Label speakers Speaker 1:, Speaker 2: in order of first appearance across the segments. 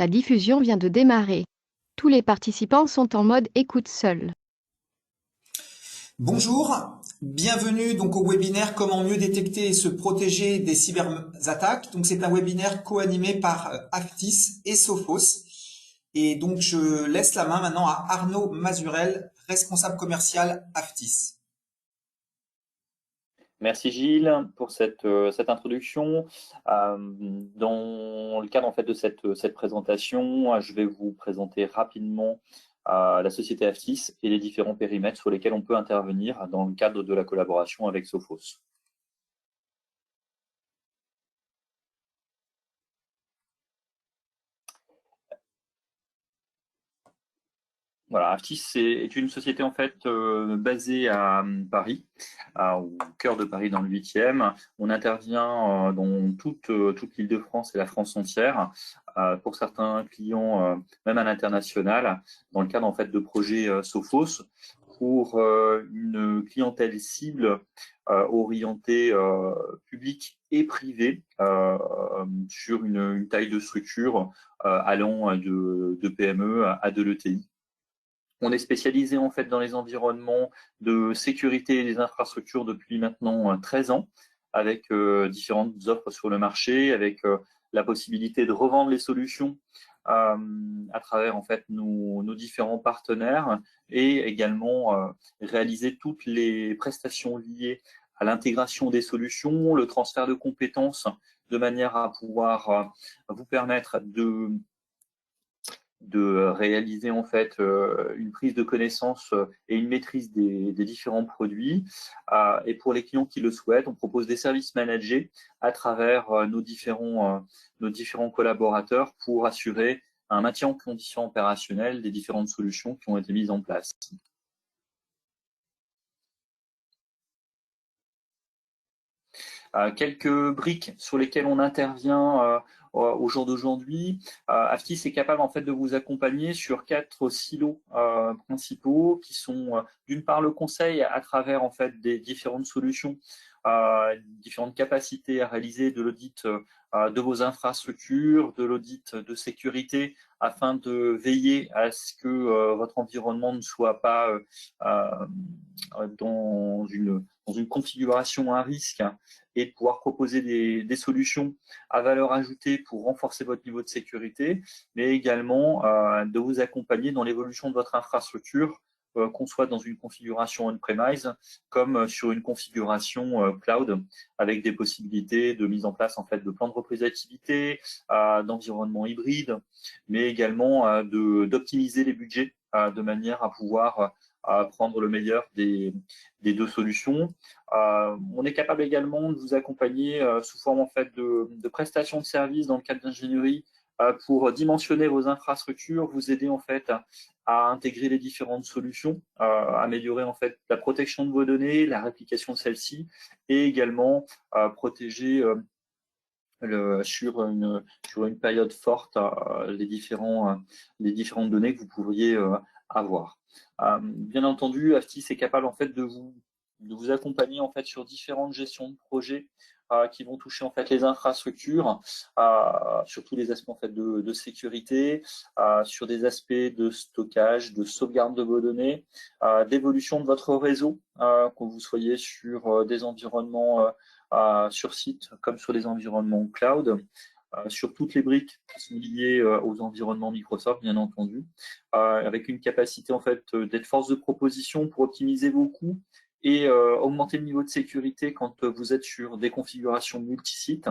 Speaker 1: La diffusion vient de démarrer. Tous les participants sont en mode écoute seul.
Speaker 2: Bonjour, bienvenue donc au webinaire Comment mieux détecter et se protéger des cyberattaques. Donc c'est un webinaire co-animé par Actis et Sophos. Et donc je laisse la main maintenant à Arnaud Mazurel, responsable commercial Actis.
Speaker 3: Merci Gilles pour cette introduction. Dans le cadre en fait de cette présentation, je vais vous présenter rapidement la société Aftis et les différents périmètres sur lesquels on peut intervenir dans le cadre de la collaboration avec Sophos. Voilà, Aftis est une société en fait basée à Paris, au cœur de Paris dans le 8e. On intervient dans toute l'Île-de-France et la France entière pour certains clients, même à l'international, dans le cadre en fait de projets Sophos pour une clientèle cible orientée publique et privée sur une taille de structure allant de PME à de l'ETI. On est spécialisé en fait dans les environnements de sécurité et des infrastructures depuis maintenant 13 ans, avec différentes offres sur le marché, avec la possibilité de revendre les solutions à travers en fait nos différents partenaires et également réaliser toutes les prestations liées à l'intégration des solutions, le transfert de compétences de manière à pouvoir vous permettre de réaliser en fait une prise de connaissance et une maîtrise des différents produits. Et pour les clients qui le souhaitent, on propose des services managés à travers nos différents collaborateurs pour assurer un maintien en condition opérationnelle des différentes solutions qui ont été mises en place. Quelques briques sur lesquelles on intervient au jour d'aujourd'hui. Aftis est capable en fait de vous accompagner sur 4 silos principaux qui sont d'une part le conseil à travers en fait des différentes solutions, différentes capacités à réaliser de l'audit de vos infrastructures, de l'audit de sécurité afin de veiller à ce que votre environnement ne soit pas dans une configuration à risque et de pouvoir proposer des solutions à valeur ajoutée pour renforcer votre niveau de sécurité, mais également de vous accompagner dans l'évolution de votre infrastructure, qu'on soit dans une configuration on-premise comme sur une configuration cloud, avec des possibilités de mise en place en fait de plans de reprise d'activité, d'environnement hybride, mais également d'optimiser les budgets de manière à pouvoir prendre le meilleur des 2 solutions. On est capable également de vous accompagner sous forme en fait de prestations de services dans le cadre d'ingénierie pour dimensionner vos infrastructures, vous aider en fait à intégrer les différentes solutions, améliorer en fait la protection de vos données, la réplication de celles-ci, et également protéger sur une période forte les différentes données que vous pourriez avoir. Bien entendu, Aftis est capable en fait de vous accompagner en fait sur différentes gestions de projets qui vont toucher en fait les infrastructures, sur tous les aspects en fait de sécurité, sur des aspects de stockage, de sauvegarde de vos données, d'évolution de votre réseau, que vous soyez sur des environnements sur site comme sur des environnements cloud, sur toutes les briques qui sont liées aux environnements Microsoft, bien entendu, avec une capacité en fait d'être force de proposition pour optimiser vos coûts et augmenter le niveau de sécurité quand vous êtes sur des configurations multi-sites,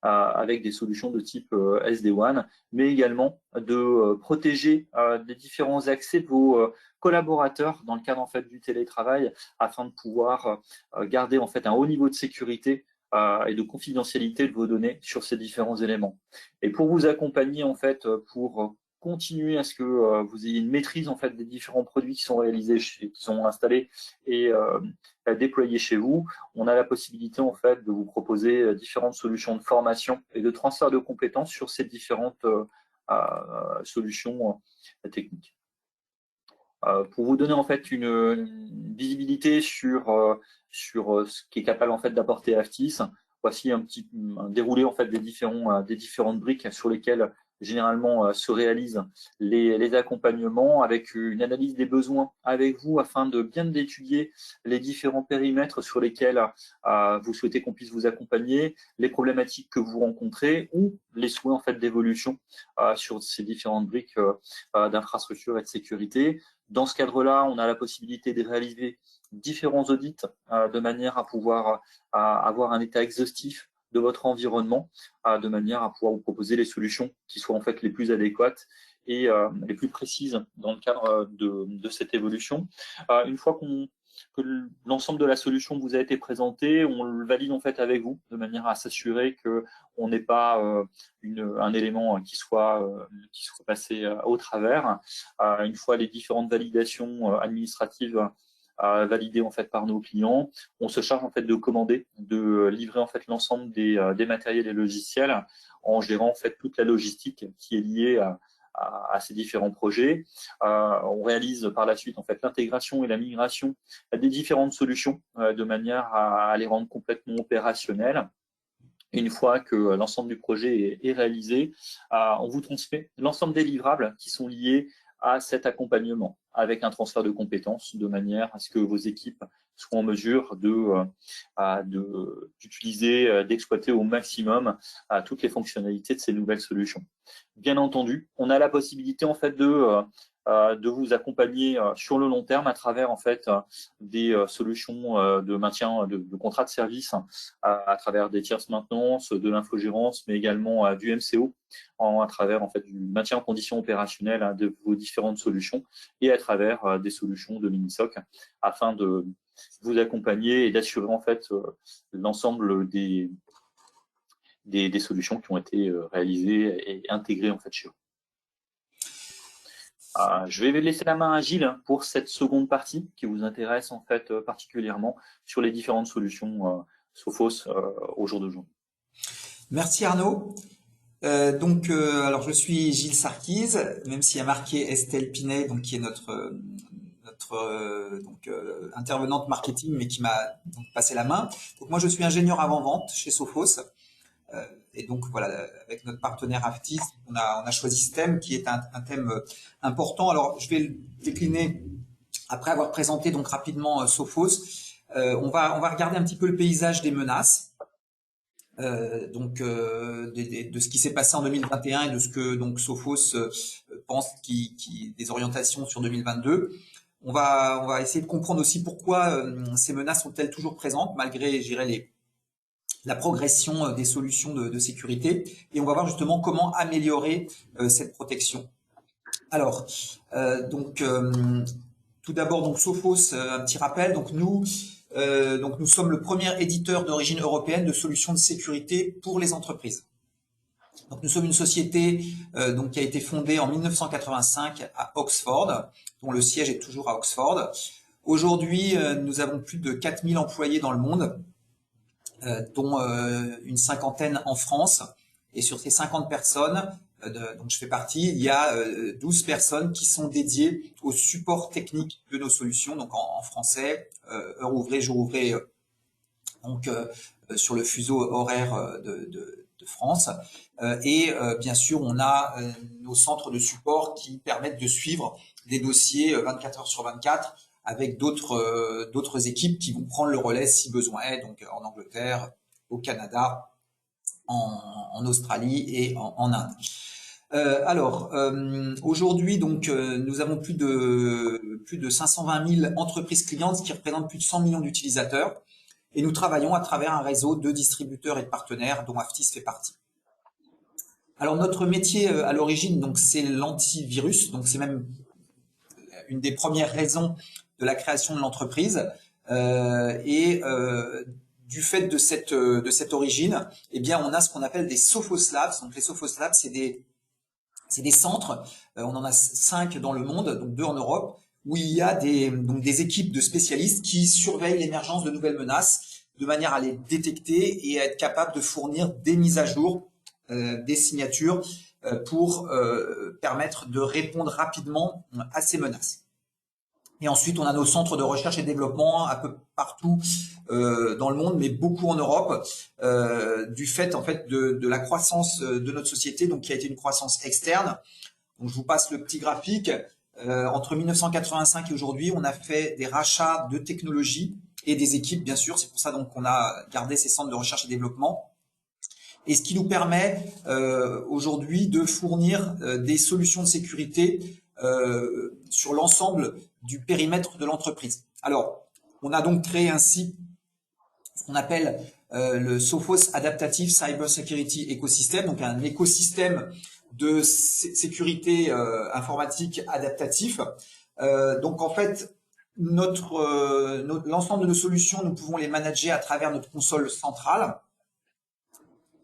Speaker 3: avec des solutions de type SD-WAN, mais également de protéger les différents accès de vos collaborateurs dans le cadre en fait du télétravail, afin de pouvoir garder en fait un haut niveau de sécurité et de confidentialité de vos données sur ces différents éléments. Et pour vous accompagner en fait, pour continuer à ce que vous ayez une maîtrise en fait des différents produits qui sont réalisés, qui sont installés et déployés chez vous, on a la possibilité en fait de vous proposer différentes solutions de formation et de transfert de compétences sur ces différentes solutions techniques. Pour vous donner en fait une visibilité sur ce qui est capable en fait d'apporter Aftis, voici un déroulé en fait des différentes briques sur lesquelles généralement se réalisent les accompagnements avec une analyse des besoins avec vous afin de bien étudier les différents périmètres sur lesquels vous souhaitez qu'on puisse vous accompagner, les problématiques que vous rencontrez ou les souhaits en fait d'évolution sur ces différentes briques d'infrastructure et de sécurité. Dans ce cadre-là, on a la possibilité de réaliser différents audits de manière à pouvoir avoir un état exhaustif de votre environnement, de manière à pouvoir vous proposer les solutions qui soient en fait les plus adéquates et les plus précises dans le cadre de cette évolution. Une fois que l'ensemble de la solution vous a été présenté, on le valide en fait avec vous, de manière à s'assurer qu'on n'ait pas un élément qui soit passé au travers. Une fois les différentes validations administratives validées en fait par nos clients, on se charge en fait de commander, de livrer en fait l'ensemble des matériels et logiciels en gérant en fait toute la logistique qui est liée à ces différents projets. On réalise par la suite en fait l'intégration et la migration des différentes solutions de manière à les rendre complètement opérationnelles. Une fois que l'ensemble du projet est réalisé, on vous transmet l'ensemble des livrables qui sont liés à cet accompagnement avec un transfert de compétences de manière à ce que vos équipes soient en mesure d'utiliser, d'exploiter au maximum toutes les fonctionnalités de ces nouvelles solutions. Bien entendu, on a la possibilité en fait de vous accompagner sur le long terme à travers en fait des solutions de maintien de contrats de service à travers des tierces maintenance, de l'infogérance, mais également du MCO à travers en fait du maintien en conditions opérationnelles de vos différentes solutions et à travers des solutions de mini-SOC afin de vous accompagner et d'assurer en fait l'ensemble des solutions qui ont été réalisées et intégrées en fait chez vous. Je vais laisser la main à Gilles pour cette seconde partie qui vous intéresse en fait particulièrement sur les différentes solutions Sophos au jour d'aujourd'hui.
Speaker 2: Merci Arnaud. Alors je suis Gilles Sarkis, même s'il y a marqué Estelle Pinet, donc qui est notre intervenante marketing, mais qui m'a passé la main. Donc moi je suis ingénieur avant-vente chez Sophos. Et donc voilà, avec notre partenaire Aftis, on a choisi ce thème qui est un thème important. Alors je vais le décliner après avoir présenté donc rapidement Sophos. On va regarder un petit peu le paysage des menaces, de ce qui s'est passé en 2021 et de ce que donc Sophos pense des orientations sur 2022. On va essayer de comprendre aussi pourquoi ces menaces sont-elles toujours présentes malgré, je dirais, la progression des solutions de sécurité, et on va voir justement comment améliorer cette protection. Alors, tout d'abord, donc Sophos, un petit rappel. Donc nous sommes le premier éditeur d'origine européenne de solutions de sécurité pour les entreprises. Donc nous sommes une société qui a été fondée en 1985 à Oxford, dont le siège est toujours à Oxford. Aujourd'hui, nous avons plus de 4000 employés dans le monde, dont une cinquantaine en France. Et sur ces 50 personnes, dont je fais partie, il y a 12 personnes qui sont dédiées au support technique de nos solutions, donc en français, heure ouvrée, jour ouvré, sur le fuseau horaire de France. Et bien sûr, on a nos centres de support qui permettent de suivre des dossiers 24 heures sur 24, avec d'autres équipes qui vont prendre le relais si besoin est, donc en Angleterre, au Canada, en Australie et en Inde. Aujourd'hui, donc, nous avons plus de 520 000 entreprises clientes, ce qui représente plus de 100 millions d'utilisateurs, et nous travaillons à travers un réseau de distributeurs et de partenaires dont Aftis fait partie. Alors notre métier à l'origine, donc c'est l'antivirus, donc c'est même une des premières raisons de la création de l'entreprise, du fait de cette origine, eh bien on a ce qu'on appelle des Sophos Labs. Donc les Sophos Labs, c'est des centres, on en a 5 dans le monde, donc 2 en Europe, où il y a des équipes de spécialistes qui surveillent l'émergence de nouvelles menaces de manière à les détecter et à être capable de fournir des mises à jour, des signatures pour permettre de répondre rapidement à ces menaces. Et ensuite, on a nos centres de recherche et développement un peu partout dans le monde, mais beaucoup en Europe, du fait en fait de la croissance de notre société, donc qui a été une croissance externe. Donc, je vous passe le petit graphique. Entre 1985 et aujourd'hui, on a fait des rachats de technologies et des équipes, bien sûr. C'est pour ça donc qu'on a gardé ces centres de recherche et développement. Et ce qui nous permet aujourd'hui de fournir des solutions de sécurité sur l'ensemble du périmètre de l'entreprise. Alors, on a donc créé ainsi ce qu'on appelle le Sophos Adaptative Cyber Security Ecosystem, donc un écosystème de sécurité informatique adaptatif. Donc en fait, l'ensemble de nos solutions, nous pouvons les manager à travers notre console centrale.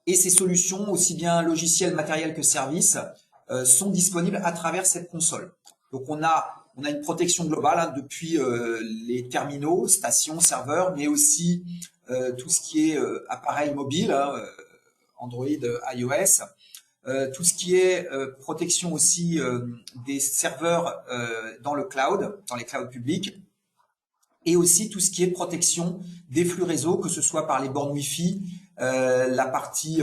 Speaker 2: Et ces solutions, aussi bien logiciels, matériels que services, sont disponibles à travers cette console. Donc on a une protection globale depuis les terminaux, stations, serveurs, mais aussi tout ce qui est appareil mobile, Android, iOS, tout ce qui est protection aussi des serveurs dans le cloud, dans les clouds publics, et aussi tout ce qui est protection des flux réseau, que ce soit par les bornes Wi-Fi, la partie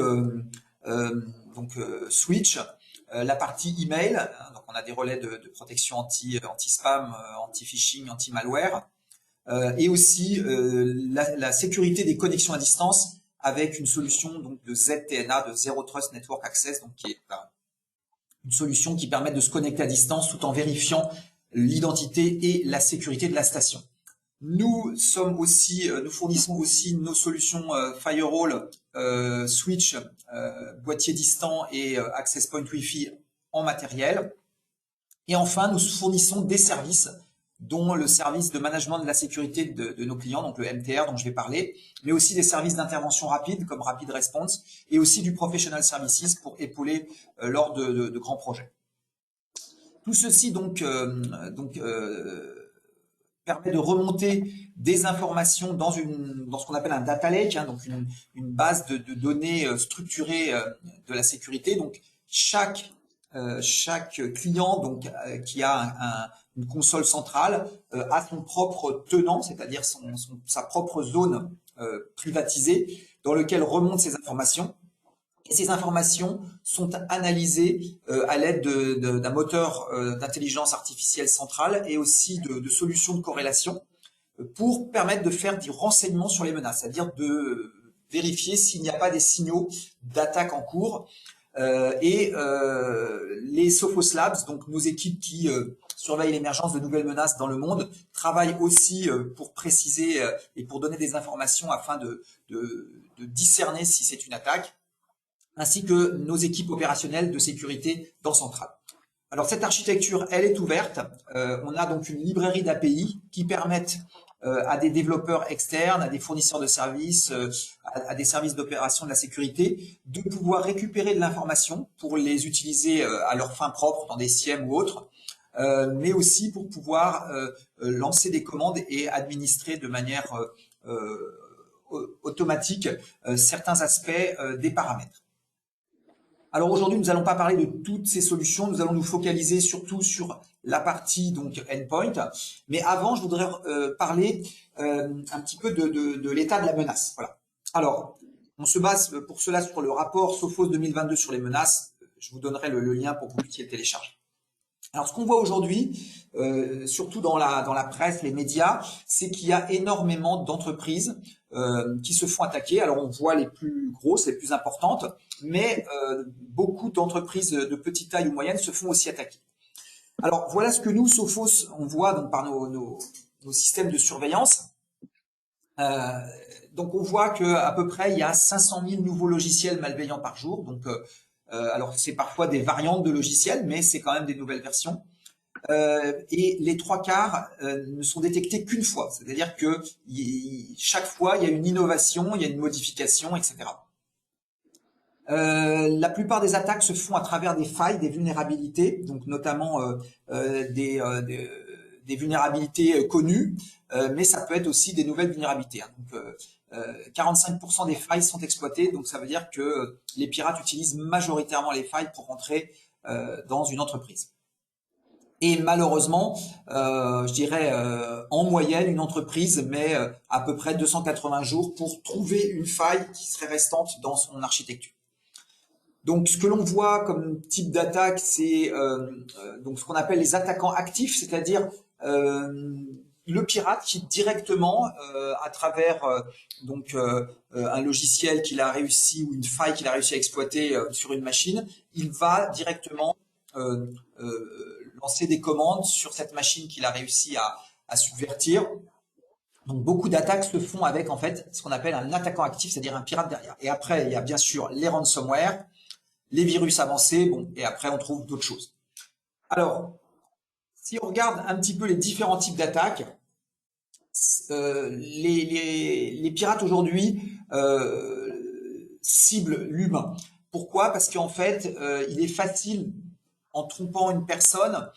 Speaker 2: switch, la partie email, donc on a des relais de protection anti-spam, anti-phishing, anti-malware, et aussi la sécurité des connexions à distance avec une solution donc de ZTNA, de Zero Trust Network Access, donc qui est une solution qui permet de se connecter à distance tout en vérifiant l'identité et la sécurité de la station. Nous fournissons aussi nos solutions firewall, switch, boîtier distant et access point Wi-Fi en matériel. Et enfin, nous fournissons des services, dont le service de management de la sécurité de nos clients, donc le MTR dont je vais parler, mais aussi des services d'intervention rapide comme Rapid Response et aussi du Professional Services pour épauler lors de grands projets. Tout ceci permet de remonter des informations dans ce qu'on appelle un data lake, donc une base de données structurée de la sécurité. Donc chaque client qui a une console centrale a son propre tenant, c'est-à-dire sa propre zone privatisée dans lequel remontent ces informations. Et ces informations sont analysées à l'aide d'un moteur d'intelligence artificielle centrale et aussi de solutions de corrélation pour permettre de faire du renseignement sur les menaces, c'est-à-dire de vérifier s'il n'y a pas des signaux d'attaque en cours. Les Sophos Labs, donc nos équipes qui surveillent l'émergence de nouvelles menaces dans le monde, travaillent aussi pour préciser et pour donner des informations afin de discerner si c'est une attaque, ainsi que nos équipes opérationnelles de sécurité dans Centrale. Alors cette architecture, elle est ouverte. On a donc une librairie d'API qui permettent à des développeurs externes, à des fournisseurs de services, à des services d'opération de la sécurité, de pouvoir récupérer de l'information pour les utiliser à leurs fins propres dans des SIEM ou autres, mais aussi pour pouvoir lancer des commandes et administrer de manière automatique certains aspects des paramètres. Alors aujourd'hui, nous n'allons pas parler de toutes ces solutions, nous allons nous focaliser surtout sur la partie donc endpoint. Mais avant, je voudrais parler un petit peu de l'état de la menace. Voilà. Alors, on se base pour cela sur le rapport Sophos 2022 sur les menaces. Je vous donnerai le lien pour que vous puissiez le télécharger. Alors, ce qu'on voit aujourd'hui, surtout dans la presse, les médias, c'est qu'il y a énormément d'entreprises qui se font attaquer. Alors, on voit les plus grosses, les plus importantes, mais beaucoup d'entreprises de petite taille ou moyenne se font aussi attaquer. Alors, voilà ce que nous, Sophos, on voit donc par nos systèmes de surveillance. Donc, on voit qu'à peu près, il y a 500 000 nouveaux logiciels malveillants par jour. Donc, alors, c'est parfois des variantes de logiciels, mais c'est quand même des nouvelles versions. Et les 3/4 ne sont détectés qu'une fois. C'est-à-dire que chaque fois, il y a une innovation, il y a une modification, etc. La plupart des attaques se font à travers des failles, des vulnérabilités, donc notamment des vulnérabilités connues, mais ça peut être aussi des nouvelles vulnérabilités. Donc, 45% des failles sont exploitées, donc ça veut dire que les pirates utilisent majoritairement les failles pour rentrer dans une entreprise. Et malheureusement, je dirais en moyenne, une entreprise met à peu près 280 jours pour trouver une faille qui serait restante dans son architecture. Donc, ce que l'on voit comme type d'attaque, c'est donc ce qu'on appelle les attaquants actifs, c'est-à-dire le pirate qui directement, à travers un logiciel qu'il a réussi ou une faille qu'il a réussi à exploiter sur une machine, il va directement lancer des commandes sur cette machine qu'il a réussi à subvertir. Donc beaucoup d'attaques se font avec en fait ce qu'on appelle un attaquant actif, c'est-à-dire un pirate derrière. Et après, il y a bien sûr les ransomware, les virus avancés, bon, et après on trouve d'autres choses. Alors, si on regarde un petit peu les différents types d'attaques, les pirates aujourd'hui ciblent l'humain. Pourquoi? Parce qu'en fait, il est facile, en trompant une personne,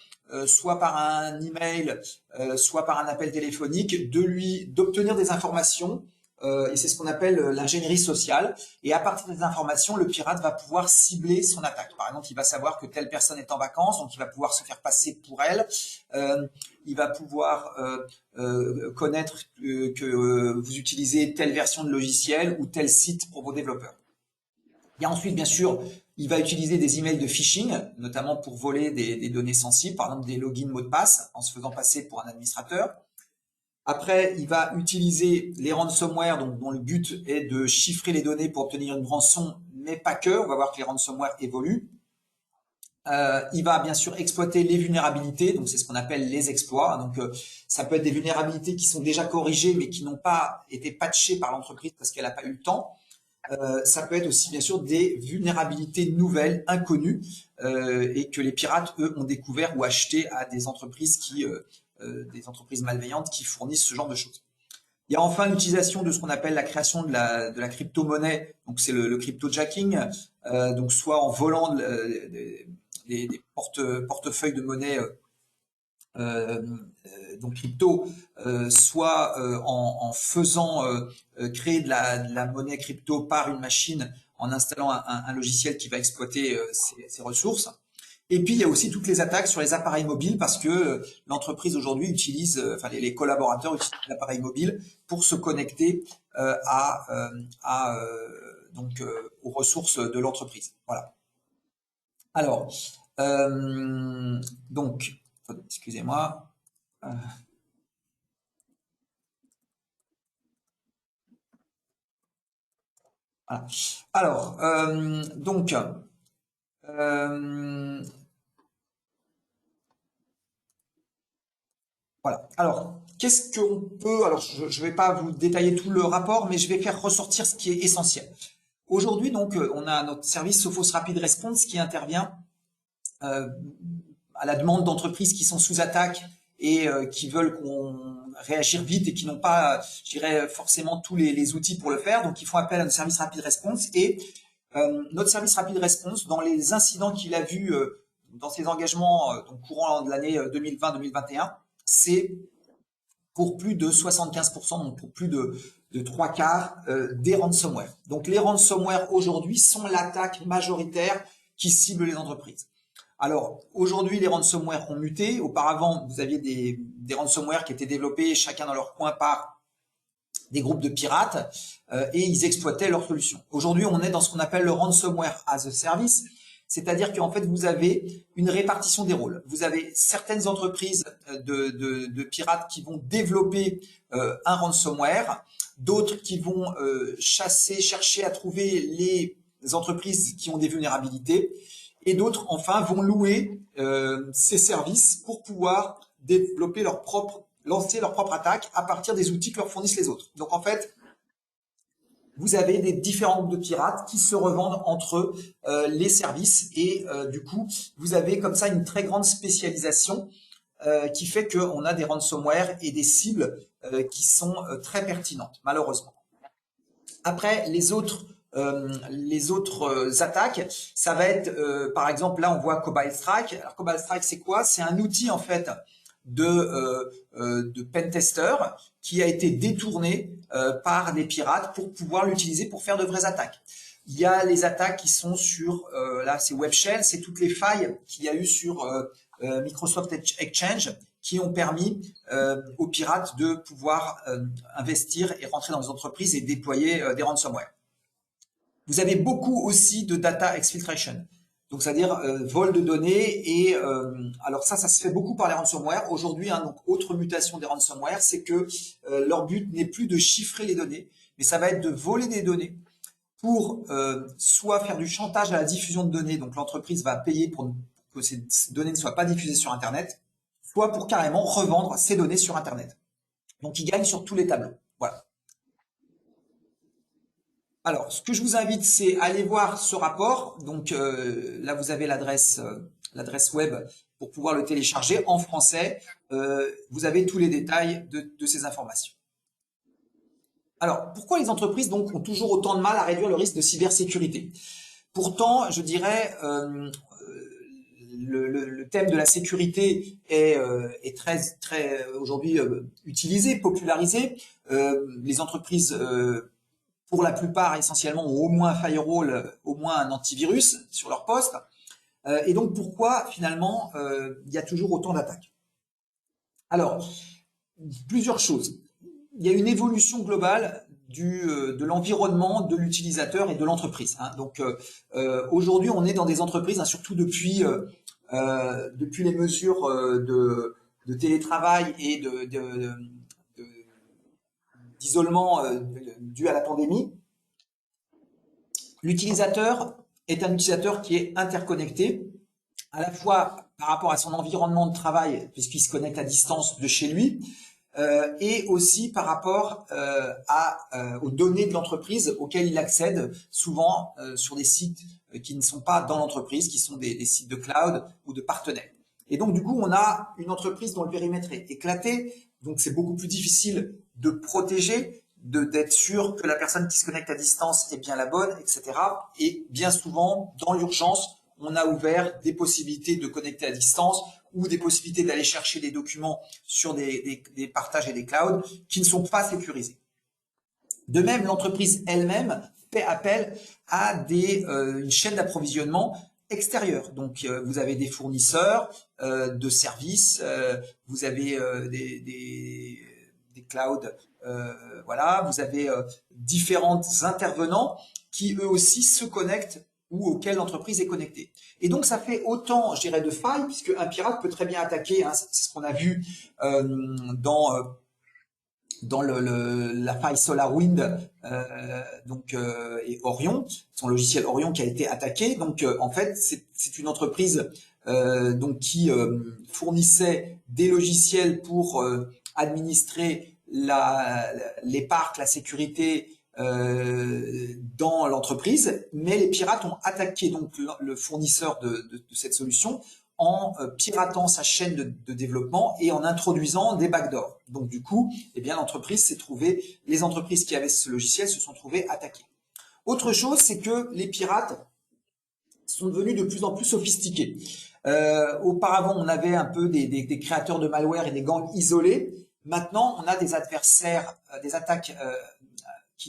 Speaker 2: soit par un email, soit par un appel téléphonique, d'obtenir des informations, et c'est ce qu'on appelle l'ingénierie sociale. Et à partir des informations, le pirate va pouvoir cibler son attaque. Par exemple, il va savoir que telle personne est en vacances, donc il va pouvoir se faire passer pour elle. Il va pouvoir connaître que vous utilisez telle version de logiciel ou tel site pour vos développeurs. Il y a ensuite, bien sûr, il va utiliser des emails de phishing, notamment pour voler des données sensibles, par exemple des logins mots de passe, en se faisant passer pour un administrateur. Après, il va utiliser les ransomware, donc, dont le but est de chiffrer les données pour obtenir une rançon, mais pas que. On va voir que les ransomware évoluent. Il va bien sûr exploiter les vulnérabilités, donc c'est ce qu'on appelle les exploits. Donc ça peut être des vulnérabilités qui sont déjà corrigées, mais qui n'ont pas été patchées par l'entreprise parce qu'elle n'a pas eu le temps. Ça peut être aussi bien sûr des vulnérabilités nouvelles, inconnues, et que les pirates, eux, ont découvert ou acheté à des entreprises des entreprises malveillantes qui fournissent ce genre de choses. Il y a enfin l'utilisation de ce qu'on appelle la création de la crypto-monnaie, donc c'est le crypto-jacking, donc soit en volant des portefeuilles de monnaie donc crypto, soit en faisant créer de la monnaie crypto par une machine en installant un logiciel qui va exploiter ces ressources. Et puis il y a aussi toutes les attaques sur les appareils mobiles parce que l'entreprise aujourd'hui utilise, enfin les collaborateurs utilisent l'appareil mobile pour se connecter aux ressources de l'entreprise. Voilà. Alors, donc, excusez-moi. Voilà. Alors, voilà. Alors, qu'est-ce qu'on peut... Alors, je ne vais pas vous détailler tout le rapport, mais je vais faire ressortir ce qui est essentiel. Aujourd'hui, donc, on a notre service Sophos Rapid Response qui intervient à la demande d'entreprises qui sont sous attaque et qui veulent qu'on réagir vite et qui n'ont pas, je dirais, forcément tous les outils pour le faire. Donc, ils font appel à notre service Rapid Response. Et notre service Rapid Response, dans les incidents qu'il a vus dans ses engagements donc courant de l'année 2020-2021, c'est pour plus de 75%, donc pour plus de 3/4 des ransomware. Donc les ransomware aujourd'hui sont l'attaque majoritaire qui cible les entreprises. Alors aujourd'hui les ransomware ont muté. Auparavant vous aviez des ransomware qui étaient développés chacun dans leur coin par des groupes de pirates et ils exploitaient leurs solutions. Aujourd'hui on est dans ce qu'on appelle le ransomware as a service. C'est-à-dire qu'en fait, vous avez une répartition des rôles. Vous avez certaines entreprises de pirates qui vont développer un ransomware, d'autres qui vont chercher à trouver les entreprises qui ont des vulnérabilités, et d'autres, enfin, vont louer ces services pour pouvoir développer lancer leur propre attaque à partir des outils que leur fournissent les autres. Donc, en fait, vous avez des différents groupes de pirates qui se revendent entre eux les services et du coup, vous avez comme ça une très grande spécialisation qui fait qu'on a des ransomware et des cibles qui sont très pertinentes, malheureusement. Après, les autres attaques, ça va être, par exemple, là, on voit Cobalt Strike. Alors, Cobalt Strike, c'est quoi? C'est un outil, en fait, de pentester qui a été détourné par des pirates pour pouvoir l'utiliser pour faire de vraies attaques. Il y a les attaques qui sont sur, là c'est Web Shell, c'est toutes les failles qu'il y a eu sur Microsoft Exchange qui ont permis aux pirates de pouvoir investir et rentrer dans les entreprises et déployer des ransomware. Vous avez beaucoup aussi de data exfiltration, donc c'est-à-dire vol de données et alors ça se fait beaucoup par les ransomware. Aujourd'hui, donc autre mutation des ransomware, c'est que leur but n'est plus de chiffrer les données, mais ça va être de voler des données pour soit faire du chantage à la diffusion de données, donc l'entreprise va payer pour que ces données ne soient pas diffusées sur Internet, soit pour carrément revendre ces données sur Internet. Donc ils gagnent sur tous les tableaux. Voilà. Alors, ce que je vous invite, c'est aller voir ce rapport. Donc là, vous avez l'adresse web pour pouvoir le télécharger en français. Vous avez tous les détails de ces informations. Alors, pourquoi les entreprises donc ont toujours autant de mal à réduire le risque de cybersécurité? Pourtant, je dirais, le thème de la sécurité est très aujourd'hui utilisé, popularisé. Les entreprises, pour la plupart, essentiellement, ont au moins un firewall, au moins un antivirus sur leur poste. Et donc, pourquoi finalement il y a toujours autant d'attaques? Alors, plusieurs choses. Il y a une évolution globale de l'environnement de l'utilisateur et de l'entreprise. Donc aujourd'hui, on est dans des entreprises, surtout depuis les mesures de télétravail et d'isolement dû à la pandémie. L'utilisateur est un utilisateur qui est interconnecté, à la fois par rapport à son environnement de travail, puisqu'il se connecte à distance de chez lui, et aussi par rapport aux données de l'entreprise auxquelles il accède, souvent sur des sites qui ne sont pas dans l'entreprise, qui sont des sites de cloud ou de partenaires. Et donc, du coup, on a une entreprise dont le périmètre est éclaté, donc c'est beaucoup plus difficile de protéger, d'être sûr que la personne qui se connecte à distance est bien la bonne, etc. Et bien souvent, dans l'urgence, on a ouvert des possibilités de connecter à distance ou des possibilités d'aller chercher des documents sur des partages et des clouds qui ne sont pas sécurisés. De même, l'entreprise elle-même fait appel à une chaîne d'approvisionnement extérieure. Donc, vous avez des fournisseurs de services, vous avez des clouds, voilà, vous avez différents intervenants qui eux aussi se connectent ou auquel l'entreprise est connectée. Et donc, ça fait autant, je dirais, de failles, puisque un pirate peut très bien attaquer, c'est ce qu'on a vu dans la faille SolarWind et Orion, son logiciel Orion qui a été attaqué. Donc, en fait, c'est une entreprise qui fournissait des logiciels pour administrer les parcs, la sécurité, dans l'entreprise, mais les pirates ont attaqué donc le fournisseur de cette solution en piratant sa chaîne de développement et en introduisant des backdoors. Donc du coup, l'entreprise s'est trouvée, les entreprises qui avaient ce logiciel se sont trouvées attaquées. Autre chose, c'est que les pirates sont devenus de plus en plus sophistiqués. Auparavant, on avait un peu des créateurs de malware et des gangs isolés. Maintenant, on a des adversaires, des attaques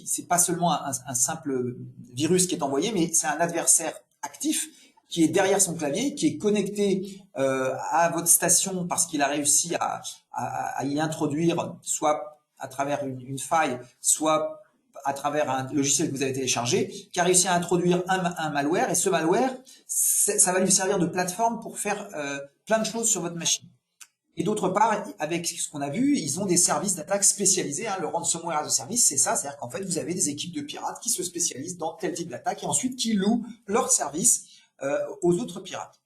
Speaker 2: c'est pas seulement un simple virus qui est envoyé, mais c'est un adversaire actif qui est derrière son clavier, qui est connecté à votre station parce qu'il a réussi à y introduire, soit à travers une faille, soit à travers un logiciel que vous avez téléchargé, qui a réussi à introduire un malware, et ce malware, ça va lui servir de plateforme pour faire plein de choses sur votre machine. Et d'autre part, avec ce qu'on a vu, ils ont des services d'attaque spécialisés. Le ransomware as a service, c'est ça. C'est-à-dire qu'en fait, vous avez des équipes de pirates qui se spécialisent dans tel type d'attaque et ensuite qui louent leurs services aux autres pirates.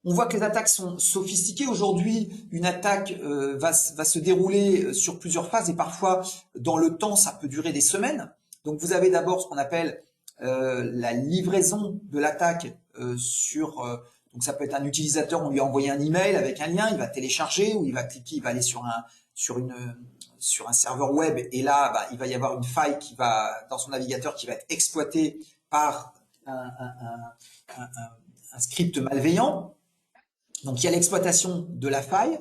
Speaker 2: On voit que les attaques sont sophistiquées. Aujourd'hui, une attaque va se dérouler sur plusieurs phases et parfois, dans le temps, ça peut durer des semaines. Donc, vous avez d'abord ce qu'on appelle la livraison de l'attaque donc ça peut être un utilisateur, on lui a envoyé un email avec un lien, il va télécharger ou il va cliquer, il va aller sur un serveur web et là, il va y avoir une faille qui va dans son navigateur qui va être exploitée par un script malveillant. Donc il y a l'exploitation de la faille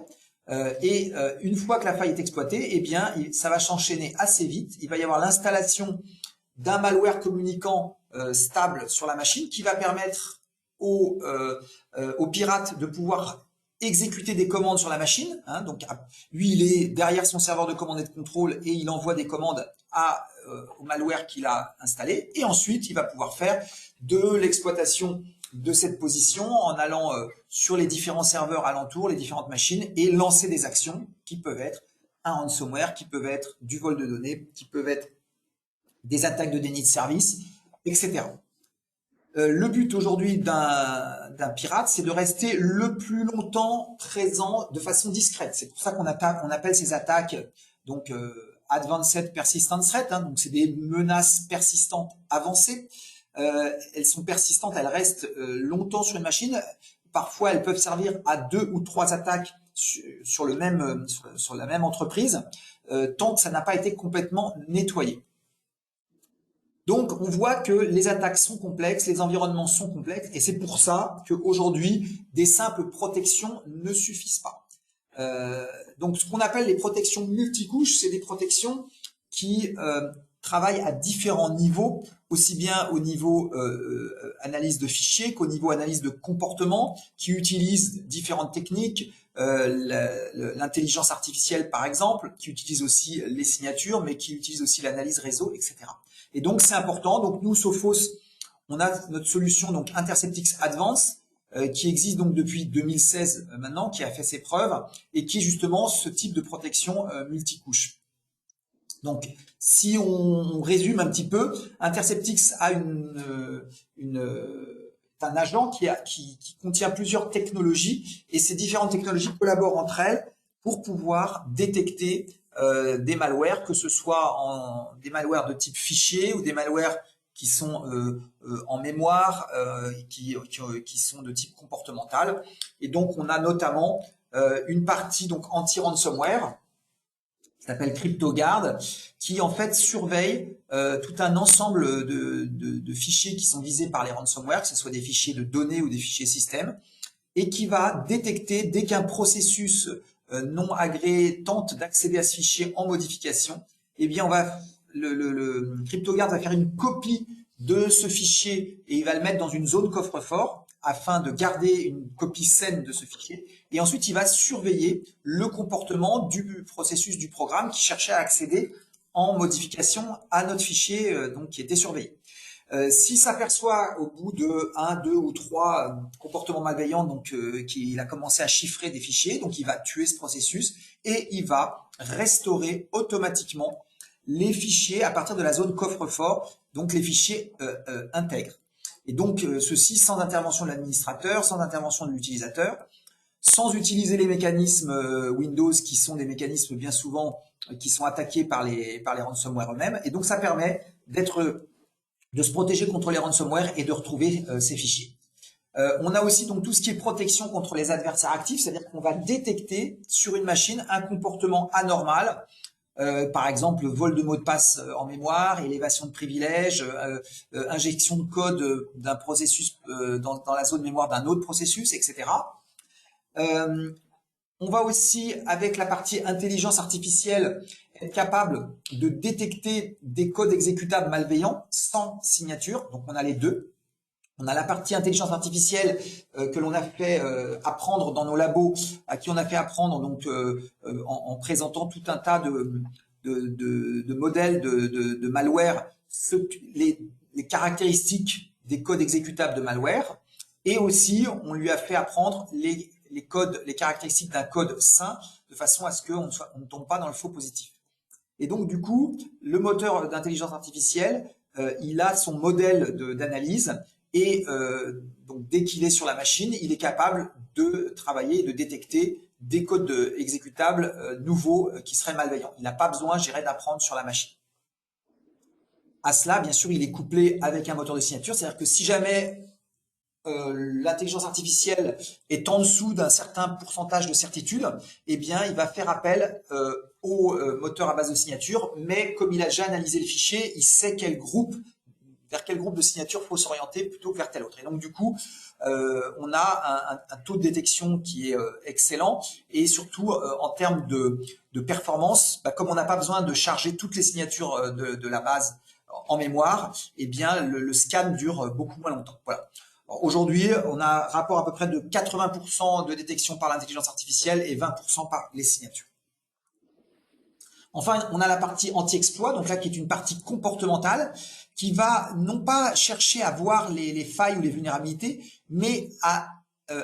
Speaker 2: et une fois que la faille est exploitée, ça va s'enchaîner assez vite. Il va y avoir l'installation d'un malware communicant stable sur la machine qui va permettre aux pirates de pouvoir exécuter des commandes sur la machine. Donc lui, il est derrière son serveur de commande et de contrôle et il envoie des commandes au malware qu'il a installé. Et ensuite, il va pouvoir faire de l'exploitation de cette position en allant sur les différents serveurs alentours, les différentes machines, et lancer des actions qui peuvent être un ransomware, qui peuvent être du vol de données, qui peuvent être des attaques de déni de service, etc. Le but aujourd'hui d'un pirate, c'est de rester le plus longtemps présent de façon discrète. C'est pour ça qu'on appelle ces attaques donc Advanced Persistent Threat, donc c'est des menaces persistantes avancées. Elles sont persistantes, elles restent longtemps sur une machine. Parfois, elles peuvent servir à 2 ou 3 attaques sur la même entreprise, tant que ça n'a pas été complètement nettoyé. Donc, on voit que les attaques sont complexes, les environnements sont complexes, et c'est pour ça qu'aujourd'hui, des simples protections ne suffisent pas. Donc, ce qu'on appelle les protections multicouches, c'est des protections qui travaillent à différents niveaux, aussi bien au niveau analyse de fichiers qu'au niveau analyse de comportement, qui utilisent différentes techniques, l'intelligence artificielle par exemple, qui utilise aussi les signatures, mais qui utilise aussi l'analyse réseau, etc. Et donc c'est important. Donc nous, Sophos, on a notre solution donc Interceptix Advance qui existe donc depuis 2016 maintenant, qui a fait ses preuves et qui est justement ce type de protection multicouche. Donc si on résume un petit peu, Interceptix a un agent qui contient plusieurs technologies et ces différentes technologies collaborent entre elles pour pouvoir détecter des malwares, que ce soit des malwares de type fichier ou des malwares qui sont en mémoire, qui sont de type comportemental. Et donc, on a notamment une partie donc anti-ransomware qui s'appelle CryptoGuard, qui en fait surveille tout un ensemble de fichiers qui sont visés par les ransomware, que ce soit des fichiers de données ou des fichiers système, et qui va détecter dès qu'un processus non agréé tente d'accéder à ce fichier en modification, eh bien le CryptoGuard va faire une copie de ce fichier et il va le mettre dans une zone coffre-fort afin de garder une copie saine de ce fichier. Et ensuite, il va surveiller le comportement du processus du programme qui cherchait à accéder en modification à notre fichier donc qui était surveillé. S'il s'aperçoit au bout de 1, 2 ou 3 comportements malveillants, donc qu'il a commencé à chiffrer des fichiers, donc il va tuer ce processus et il va restaurer automatiquement les fichiers à partir de la zone coffre-fort, donc les fichiers intègres. Et donc ceci sans intervention de l'administrateur, sans intervention de l'utilisateur, sans utiliser les mécanismes Windows qui sont des mécanismes bien souvent qui sont attaqués par les ransomware eux-mêmes. Et donc ça permet de se protéger contre les ransomware et de retrouver ces fichiers. On a aussi donc tout ce qui est protection contre les adversaires actifs, c'est-à-dire qu'on va détecter sur une machine un comportement anormal, par exemple vol de mots de passe en mémoire, élévation de privilèges, injection de code d'un processus dans la zone mémoire d'un autre processus, etc. On va aussi, avec la partie intelligence artificielle, être capable de détecter des codes exécutables malveillants sans signature. Donc, on a les deux. On a la partie intelligence artificielle que l'on a fait apprendre dans nos labos, à qui on a fait apprendre donc en présentant tout un tas de modèles de malware, les caractéristiques des codes exécutables de malware. Et aussi, on lui a fait apprendre les caractéristiques d'un code sain, de façon à ce qu'on ne tombe pas dans le faux positif. Et donc, du coup, le moteur d'intelligence artificielle, il a son modèle d'analyse et donc dès qu'il est sur la machine, il est capable de travailler et de détecter des codes exécutables nouveaux qui seraient malveillants. Il n'a pas besoin, je dirais, d'apprendre sur la machine. À cela, bien sûr, il est couplé avec un moteur de signature, c'est-à-dire que si jamais l'intelligence artificielle est en dessous d'un certain pourcentage de certitude, eh bien, il va faire appel au moteur à base de signature, mais comme il a déjà analysé le fichier, il sait vers quel groupe de signature faut s'orienter plutôt que vers tel autre. Et donc, du coup, on a un taux de détection qui est excellent et surtout en termes de performance, comme on n'a pas besoin de charger toutes les signatures de la base en mémoire, eh bien le scan dure beaucoup moins longtemps. Voilà. Aujourd'hui, on a un rapport à peu près de 80% de détection par l'intelligence artificielle et 20% par les signatures. Enfin, on a la partie anti-exploit, donc là qui est une partie comportementale, qui va non pas chercher à voir les failles ou les vulnérabilités, mais à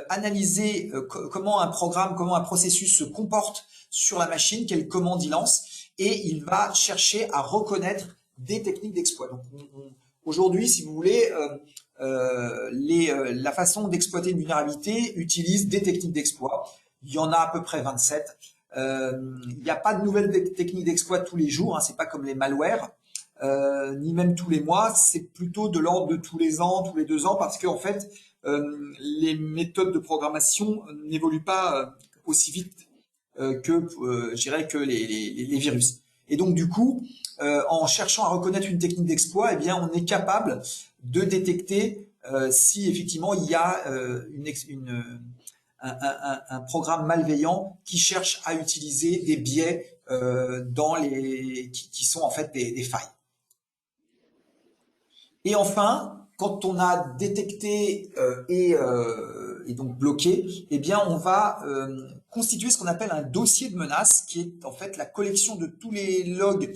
Speaker 2: analyser comment un programme, comment un processus se comporte sur la machine, quelle commande il lance, et il va chercher à reconnaître des techniques d'exploit. Donc aujourd'hui, si vous voulez, la façon d'exploiter une vulnérabilité utilise des techniques d'exploit. Il y en a à peu près 27. Il n'y a pas de nouvelles techniques d'exploit tous les jours, hein, c'est pas comme les malwares, ni même tous les mois, c'est plutôt de l'ordre de tous les ans, tous les 2 ans, parce que en fait, les méthodes de programmation n'évoluent pas aussi vite je dirais que les virus. Et donc du coup, en cherchant à reconnaître une technique d'exploit, eh bien, on est capable de détecter si effectivement il y a un programme malveillant qui cherche à utiliser des biais qui sont en fait des failles. Et enfin, quand on a détecté et donc bloqué, eh bien on va constituer ce qu'on appelle un dossier de menace, qui est en fait la collection de tous les logs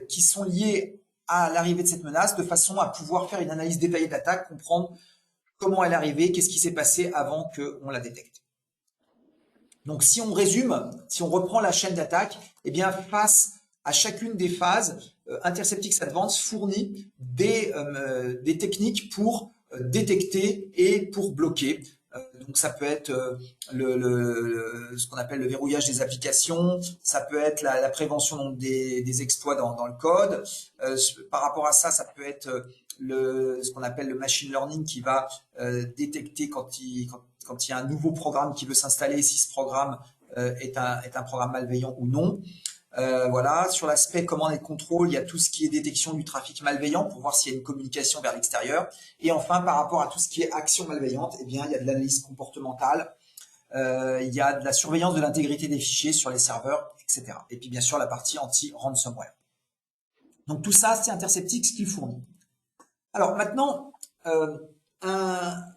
Speaker 2: qui sont liés à l'arrivée de cette menace, de façon à pouvoir faire une analyse détaillée de l'attaque, comprendre comment elle est arrivée, qu'est-ce qui s'est passé avant qu'on la détecte. Donc si on résume, si on reprend la chaîne d'attaque, eh bien face à chacune des phases, Interceptix Advance fournit des techniques pour détecter et pour bloquer. Donc ça peut être ce qu'on appelle le verrouillage des applications, ça peut être la prévention des exploits dans le code. Par rapport à ça, ça peut être ce qu'on appelle le machine learning qui va détecter quand il y a un nouveau programme qui veut s'installer, si ce programme est un programme malveillant ou non. Voilà, sur l'aspect command et contrôle, il y a tout ce qui est détection du trafic malveillant pour voir s'il y a une communication vers l'extérieur. Et enfin, par rapport à tout ce qui est action malveillante, eh bien, il y a de l'analyse comportementale, il y a de la surveillance de l'intégrité des fichiers sur les serveurs, etc. Et puis bien sûr la partie anti-ransomware. Donc tout ça, c'est Interceptix qui le fournit. Alors maintenant, un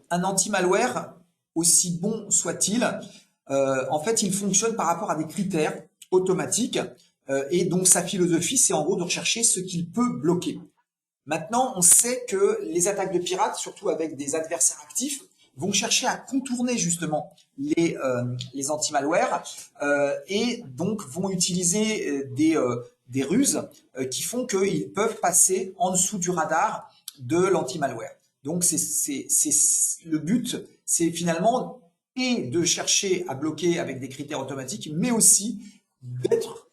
Speaker 2: anti-malware, aussi bon soit-il, en fait, il fonctionne par rapport à des critères automatiques et donc sa philosophie, c'est en gros de rechercher ce qu'il peut bloquer. Maintenant, on sait que les attaques de pirates, surtout avec des adversaires actifs, vont chercher à contourner justement les anti-malware et donc vont utiliser des ruses qui font qu'ils peuvent passer en dessous du radar de l'anti-malware. Donc le but, c'est finalement et de chercher à bloquer avec des critères automatiques, mais aussi d'être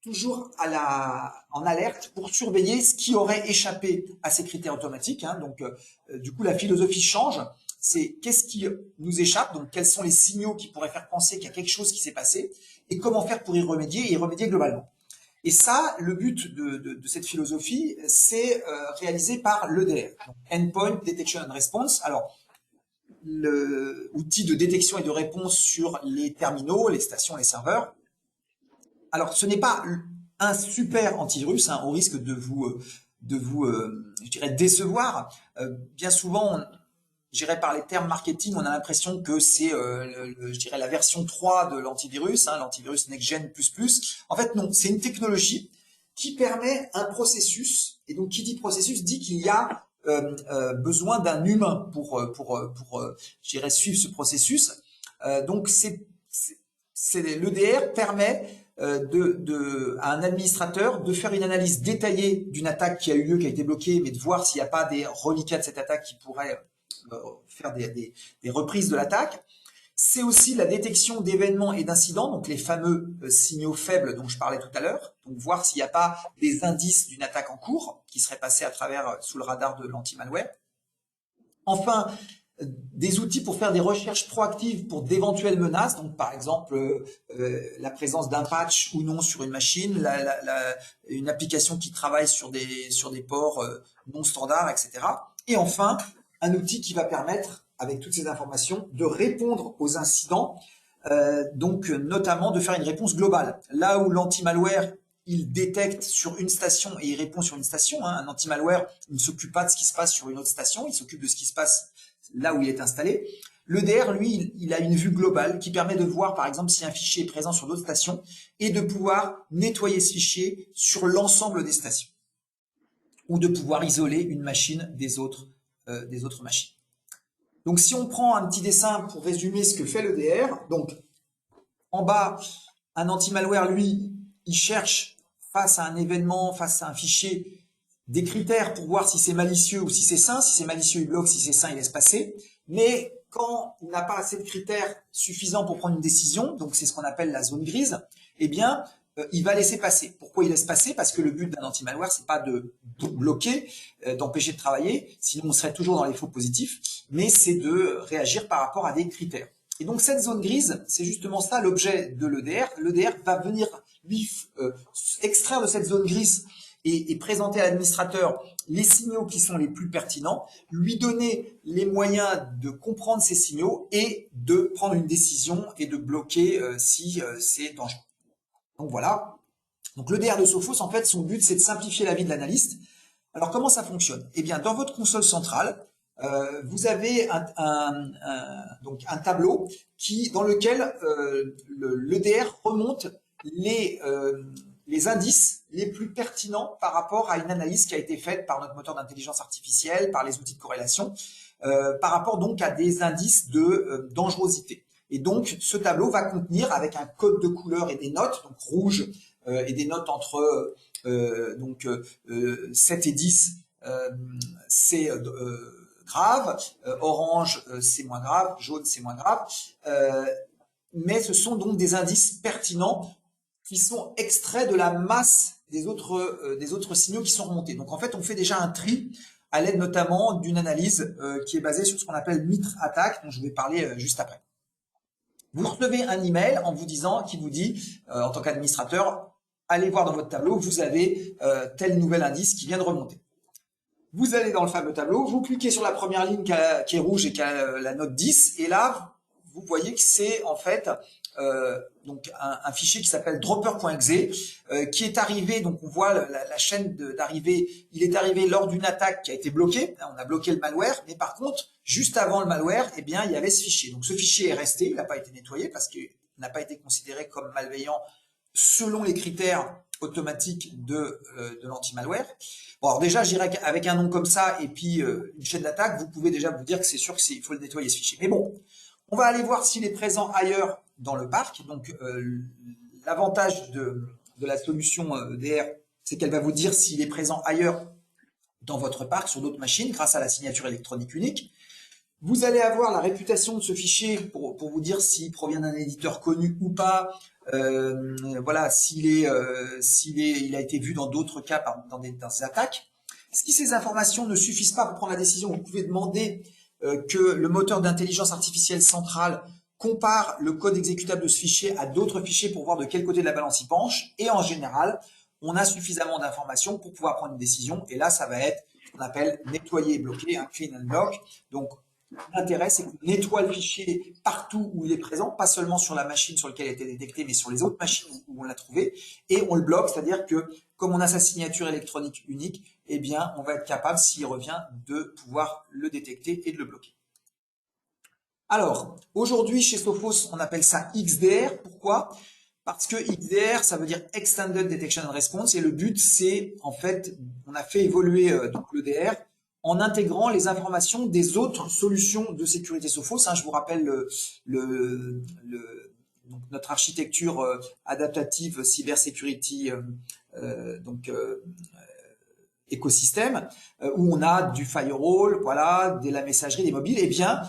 Speaker 2: toujours en alerte pour surveiller ce qui aurait échappé à ces critères automatiques. Hein. Donc, du coup, la philosophie change. C'est qu'est-ce qui nous échappe, donc quels sont les signaux qui pourraient faire penser qu'il y a quelque chose qui s'est passé, et comment faire pour y remédier, et y remédier globalement. Et ça, le but de cette philosophie, c'est réalisé par l'EDR, Endpoint Detection and Response. Alors, l'outil de détection et de réponse sur les terminaux, les stations, les serveurs. Alors, ce n'est pas un super antivirus, hein, au risque de vous je dirais, décevoir. Bien souvent, je dirais par les termes marketing, on a l'impression que c'est, je dirais, la version 3 de l'antivirus, hein, l'antivirus NextGen++. En fait, non, c'est une technologie qui permet un processus, et donc qui dit processus dit qu'il y a besoin d'un humain pour je dirais, suivre ce processus. Donc l'EDR permet à un administrateur de faire une analyse détaillée d'une attaque qui a eu lieu, qui a été bloquée, mais de voir s'il n'y a pas des reliquats de cette attaque qui pourraient faire des reprises de l'attaque. C'est aussi la détection d'événements et d'incidents, donc les fameux signaux faibles dont je parlais tout à l'heure, donc voir s'il n'y a pas des indices d'une attaque en cours qui serait passée à travers sous le radar de l'anti-malware. Enfin, des outils pour faire des recherches proactives pour d'éventuelles menaces, donc par exemple la présence d'un patch ou non sur une machine, une application qui travaille sur des ports non standards, etc. Et enfin, un outil qui va permettre, avec toutes ces informations, de répondre aux incidents, donc notamment de faire une réponse globale. Là où l'anti-malware il détecte sur une station et il répond sur une station. Un anti-malware ne s'occupe pas de ce qui se passe sur une autre station, il s'occupe de ce qui se passe là où il est installé. L'EDR, lui, il a une vue globale qui permet de voir, par exemple, si un fichier est présent sur d'autres stations et de pouvoir nettoyer ce fichier sur l'ensemble des stations ou de pouvoir isoler une machine des autres machines. Donc, si on prend un petit dessin pour résumer ce que fait l'EDR, donc en bas, un anti-malware, lui, il cherche face à un événement, face à un fichier, des critères pour voir si c'est malicieux ou si c'est sain. Si c'est malicieux, il bloque, si c'est sain, il laisse passer. Mais quand il n'a pas assez de critères suffisants pour prendre une décision, donc c'est ce qu'on appelle la zone grise, eh bien, il va laisser passer. Pourquoi il laisse passer? Parce que le but d'un anti-malware, c'est pas de bloquer, d'empêcher de travailler, sinon on serait toujours dans les faux positifs, mais c'est de réagir par rapport à des critères. Et donc cette zone grise, c'est justement ça l'objet de l'EDR. L'EDR va venir lui extraire de cette zone grise et présenter à l'administrateur les signaux qui sont les plus pertinents, lui donner les moyens de comprendre ces signaux et de prendre une décision et de bloquer si c'est dangereux. Donc voilà. Donc l'EDR de Sophos, en fait, son but, c'est de simplifier la vie de l'analyste. Alors comment ça fonctionne? Eh bien, dans votre console centrale, vous avez donc un tableau dans lequel l'EDR remonte les indices les plus pertinents par rapport à une analyse qui a été faite par notre moteur d'intelligence artificielle, par les outils de corrélation, par rapport donc à des indices de dangerosité. Et donc, ce tableau va contenir, avec un code de couleur et des notes, donc rouge et des notes entre 7 et 10, c'est grave, orange c'est moins grave, jaune c'est moins grave, mais ce sont donc des indices pertinents qui sont extraits de la masse des autres signaux qui sont remontés. Donc en fait, on fait déjà un tri à l'aide notamment d'une analyse qui est basée sur ce qu'on appelle Mitre Attack, dont je vais parler juste après. Vous recevez un email qui vous dit, en tant qu'administrateur, allez voir dans votre tableau, vous avez tel nouvel indice qui vient de remonter. Vous allez dans le fameux tableau, vous cliquez sur la première ligne qui est rouge et qui a la note 10, et là, vous voyez que c'est en fait donc un fichier qui s'appelle dropper.exe qui est arrivé, donc on voit la chaîne d'arrivée, il est arrivé lors d'une attaque qui a été bloquée, on a bloqué le malware, mais par contre, juste avant le malware, eh bien, il y avait ce fichier. Donc ce fichier est resté, il n'a pas été nettoyé parce qu'il n'a pas été considéré comme malveillant selon les critères automatiques de l'anti-malware. Bon, alors déjà, je dirais qu'avec un nom comme ça et puis une chaîne d'attaque, vous pouvez déjà vous dire que c'est sûr qu'il faut le nettoyer ce fichier. Mais bon, on va aller voir s'il est présent ailleurs dans le parc. Donc, l'avantage de la solution EDR, c'est qu'elle va vous dire s'il est présent ailleurs dans votre parc, sur d'autres machines, grâce à la signature électronique unique. Vous allez avoir la réputation de ce fichier pour vous dire s'il provient d'un éditeur connu ou pas. Voilà, il a été vu dans d'autres cas dans des attaques. Si ces informations ne suffisent pas pour prendre la décision, vous pouvez demander que le moteur d'intelligence artificielle centrale compare le code exécutable de ce fichier à d'autres fichiers pour voir de quel côté de la balance il penche. Et en général, on a suffisamment d'informations pour pouvoir prendre une décision. Et là, ça va être ce qu'on appelle nettoyer et bloquer, un clean and block. Donc, l'intérêt, c'est qu'on nettoie le fichier partout où il est présent, pas seulement sur la machine sur laquelle il a été détecté, mais sur les autres machines où on l'a trouvé. Et on le bloque, c'est-à-dire que comme on a sa signature électronique unique, eh bien, on va être capable, s'il revient, de pouvoir le détecter et de le bloquer. Alors, aujourd'hui, chez Sophos, on appelle ça XDR. Pourquoi? Parce que XDR, ça veut dire Extended Detection and Response. Et le but, c'est, en fait, on a fait évoluer donc l'EDR en intégrant les informations des autres solutions de sécurité Sophos. Je vous rappelle donc notre architecture adaptative cybersecurity écosystème où on a du firewall, voilà, de la messagerie, des mobiles. Eh bien,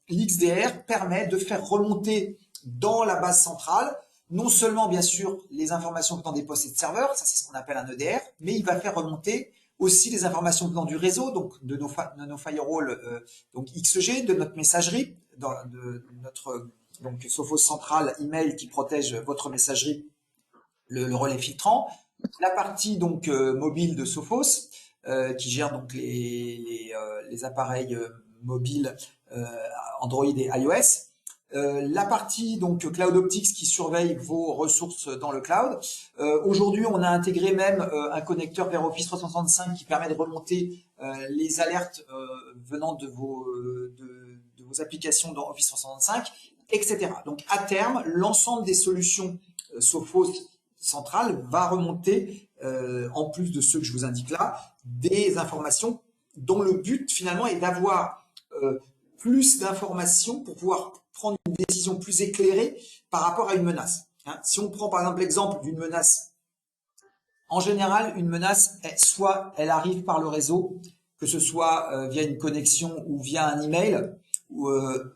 Speaker 2: l'XDR permet de faire remonter dans la base centrale non seulement bien sûr les informations venant des postes et de serveurs, ça c'est ce qu'on appelle un EDR, mais il va faire remonter aussi les informations venant du réseau, donc de nos firewalls, donc XG, de notre messagerie, de notre donc Sophos Central email qui protège votre messagerie, le relais filtrant, la partie donc mobile de Sophos qui gère donc les appareils mobiles Android et iOS. La partie donc CloudOptics qui surveille vos ressources dans le cloud. Aujourd'hui, on a intégré même un connecteur vers Office 365 qui permet de remonter les alertes venant de vos applications dans Office 365, etc. Donc à terme, l'ensemble des solutions Sophos centrales va remonter, en plus de ceux que je vous indique là, des informations dont le but finalement est d'avoir plus d'informations pour pouvoir prendre une décision plus éclairée par rapport à une menace. Si on prend par exemple l'exemple d'une menace, en général, une menace, soit elle arrive par le réseau, que ce soit via une connexion ou via un email,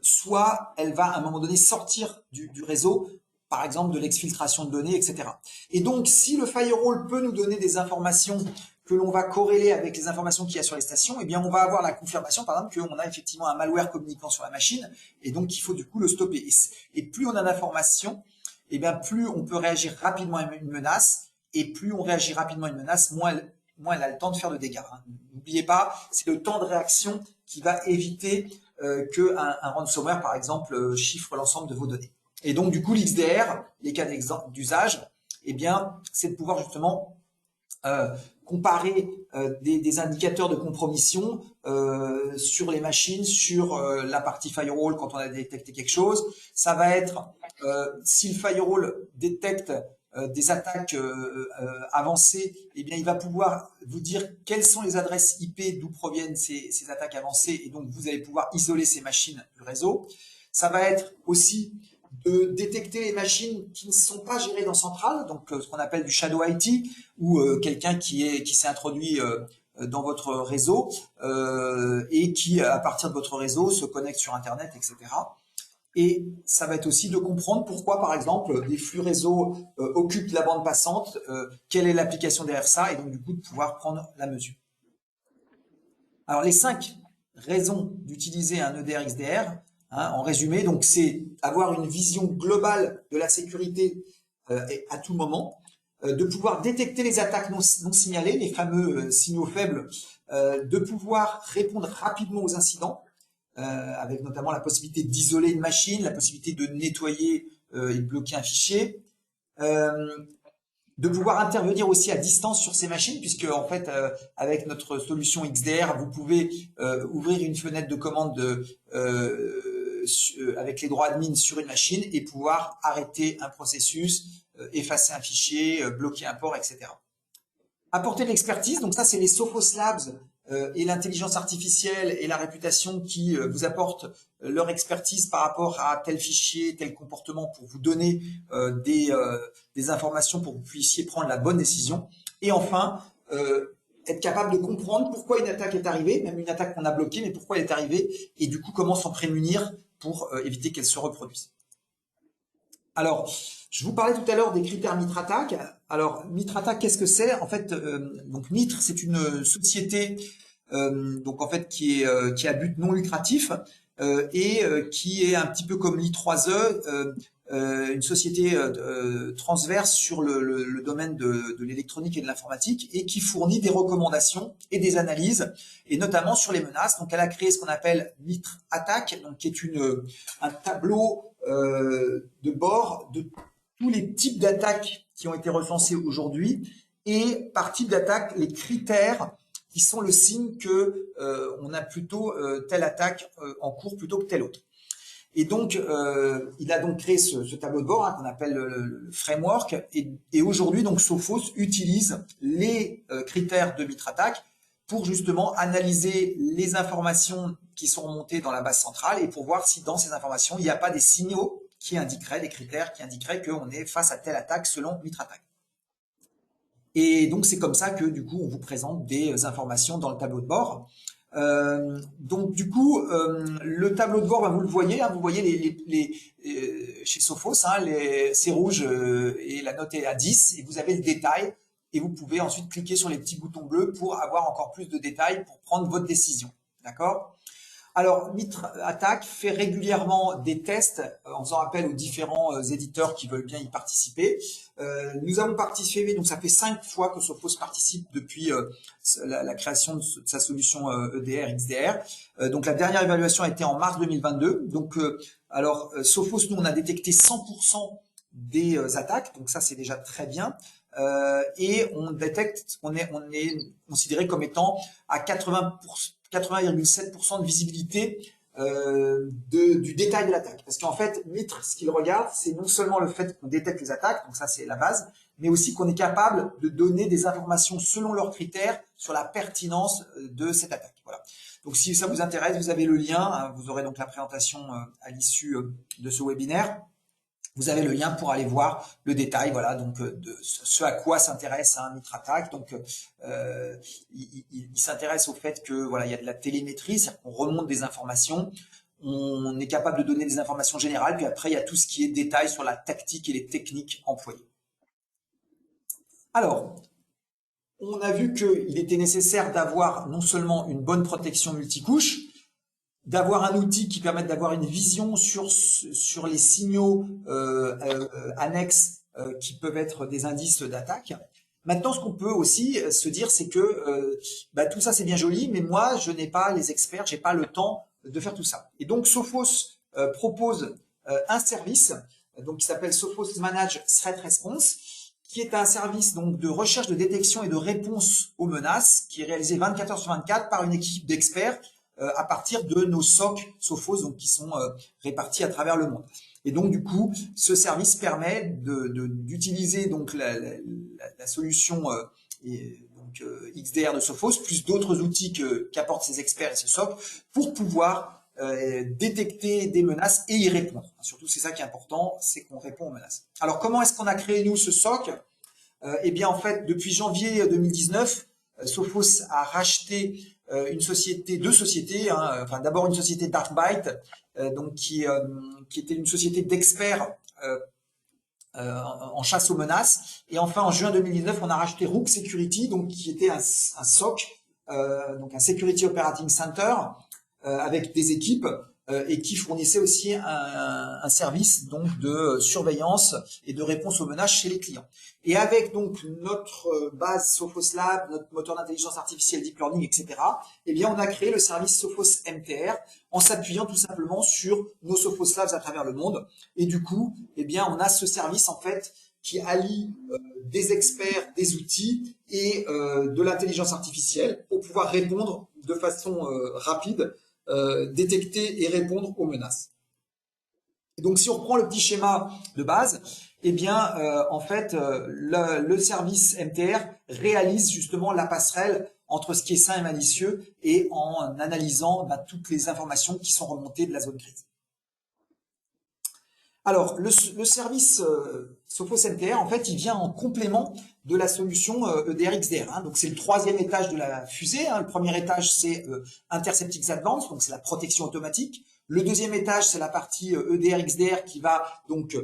Speaker 2: soit elle va à un moment donné sortir du réseau, par exemple de l'exfiltration de données, etc. Et donc, si le firewall peut nous donner des informations que l'on va corréler avec les informations qu'il y a sur les stations, eh bien, on va avoir la confirmation, par exemple, qu'on a effectivement un malware communiquant sur la machine, et donc il faut du coup le stopper. Et plus on a d'informations, eh bien, plus on peut réagir rapidement à une menace, et plus on réagit rapidement à une menace, moins elle a le temps de faire de dégâts. N'oubliez pas, c'est le temps de réaction qui va éviter qu'un ransomware, par exemple, chiffre l'ensemble de vos données. Et donc, du coup, l'XDR, les cas d'usage, eh bien, c'est de pouvoir justement comparer des indicateurs de compromission sur les machines, sur la partie firewall quand on a détecté quelque chose. Ça va être, si le firewall détecte des attaques avancées, eh bien, il va pouvoir vous dire quelles sont les adresses IP d'où proviennent ces attaques avancées, et donc vous allez pouvoir isoler ces machines du réseau. Ça va être aussi de détecter les machines qui ne sont pas gérées dans Centrale, donc ce qu'on appelle du shadow IT, ou quelqu'un qui s'est introduit dans votre réseau et qui, à partir de votre réseau, se connecte sur Internet, etc. Et ça va être aussi de comprendre pourquoi, par exemple, des flux réseau occupent la bande passante, quelle est l'application derrière ça, et donc du coup de pouvoir prendre la mesure. Alors les 5 raisons d'utiliser un EDR XDR, en résumé, donc c'est avoir une vision globale de la sécurité à tout moment, de pouvoir détecter les attaques non signalées, les fameux signaux faibles, de pouvoir répondre rapidement aux incidents, avec notamment la possibilité d'isoler une machine, la possibilité de nettoyer et de bloquer un fichier, de pouvoir intervenir aussi à distance sur ces machines, puisque en fait, avec notre solution XDR, vous pouvez ouvrir une fenêtre de commande avec les droits admin sur une machine et pouvoir arrêter un processus, effacer un fichier, bloquer un port, etc. Apporter de l'expertise, donc ça c'est les Sophos Labs et l'intelligence artificielle et la réputation qui vous apportent leur expertise par rapport à tel fichier, tel comportement pour vous donner des informations pour que vous puissiez prendre la bonne décision. Et enfin, être capable de comprendre pourquoi une attaque est arrivée, même une attaque qu'on a bloquée, mais pourquoi elle est arrivée, et du coup comment s'en prémunir pour éviter qu'elle se reproduise. Alors, je vous parlais tout à l'heure des critères Mitre Attack. Alors, Mitre Attack, qu'est-ce que c'est? En fait, donc Mitre, c'est une société donc en fait qui a but non lucratif et qui est un petit peu comme l'I3E, une société transverse sur le domaine de l'électronique et de l'informatique, et qui fournit des recommandations et des analyses, et notamment sur les menaces. Donc, elle a créé ce qu'on appelle Mitre Attack, donc qui est un tableau de bord de tous les types d'attaques qui ont été recensés aujourd'hui, et par type d'attaque, les critères qui sont le signe que on a plutôt telle attaque en cours plutôt que telle autre. Et donc, il a donc créé ce tableau de bord qu'on appelle le framework, et aujourd'hui, donc Sophos utilise les critères de Mitre Attack pour justement analyser les informations qui sont remontées dans la base centrale, et pour voir si dans ces informations, il n'y a pas des signaux qui indiqueraient, des critères qui indiqueraient qu'on est face à telle attaque selon Mitre Attack. Et donc, c'est comme ça que, du coup, on vous présente des informations dans le tableau de bord. Donc, du coup, le tableau de bord, vous le voyez, vous voyez chez Sophos, c'est rouge et la note est à 10, et vous avez le détail, et vous pouvez ensuite cliquer sur les petits boutons bleus pour avoir encore plus de détails pour prendre votre décision. D'accord ? Alors, Mitre Attack fait régulièrement des tests en faisant appel aux différents éditeurs qui veulent bien y participer. Nous avons participé, donc ça fait 5 fois que Sophos participe depuis la création de sa solution EDR, XDR. Donc la dernière évaluation a été en mars 2022. Donc, alors Sophos, nous on a détecté 100% des attaques, donc ça c'est déjà très bien. Et on détecte, on est considéré comme étant à 80,7% de visibilité du détail de l'attaque. Parce qu'en fait, Mitre, ce qu'il regarde, c'est non seulement le fait qu'on détecte les attaques, donc ça c'est la base, mais aussi qu'on est capable de donner des informations selon leurs critères sur la pertinence de cette attaque. Voilà. Donc si ça vous intéresse, vous avez le lien, hein, vous aurez donc la présentation à l'issue de ce webinaire. Vous avez le lien pour aller voir le détail, voilà, donc de ce à quoi s'intéresse un Mitre Attack. Donc, il s'intéresse au fait que voilà, il y a de la télémétrie, c'est-à-dire qu'on remonte des informations, on est capable de donner des informations générales, puis après il y a tout ce qui est détail sur la tactique et les techniques employées. Alors, on a vu qu'il était nécessaire d'avoir non seulement une bonne protection multicouche, d'avoir un outil qui permette d'avoir une vision sur les signaux annexes qui peuvent être des indices d'attaque. Maintenant, ce qu'on peut aussi se dire, c'est que tout ça c'est bien joli, mais moi je n'ai pas les experts, j'ai pas le temps de faire tout ça. Et donc Sophos propose un service donc qui s'appelle Sophos Managed Threat Response, qui est un service donc de recherche, de détection et de réponse aux menaces, qui est réalisé 24 heures sur 24 par une équipe d'experts à partir de nos SOC Sophos, donc qui sont répartis à travers le monde. Et donc du coup, ce service permet d'utiliser donc la solution XDR de Sophos plus d'autres outils qu'apportent ces experts et ce SOC pour pouvoir détecter des menaces et y répondre. Surtout, c'est ça qui est important, c'est qu'on répond aux menaces. Alors, comment est-ce qu'on a créé nous ce SOC? Eh bien, en fait, depuis janvier 2019, Sophos a racheté deux sociétés, hein, enfin d'abord une société Darkbyte, donc qui était une société d'experts en chasse aux menaces, et enfin en juin 2019 on a racheté Rook Security, donc qui était un SOC, donc un Security Operating Center avec des équipes et qui fournissait aussi un service donc de surveillance et de réponse aux menaces chez les clients. Et avec donc notre base Sophos Lab, notre moteur d'intelligence artificielle, deep learning, etc., eh bien on a créé le service Sophos MTR en s'appuyant tout simplement sur nos Sophos Labs à travers le monde. Et du coup, eh bien on a ce service en fait qui allie des experts, des outils et de l'intelligence artificielle pour pouvoir répondre de façon rapide, détecter et répondre aux menaces. Et donc si on reprend le petit schéma de base, eh bien en fait le service MTR réalise justement la passerelle entre ce qui est sain et malicieux et en analysant toutes les informations qui sont remontées de la zone grise. Alors le service Sophos MTR, en fait, il vient en complément de la solution EDR XDR. Hein. Donc c'est le troisième étage de la fusée. Hein. Le premier étage c'est Interceptix Advanced, donc c'est la protection automatique. Le deuxième étage c'est la partie EDR XDR qui va donc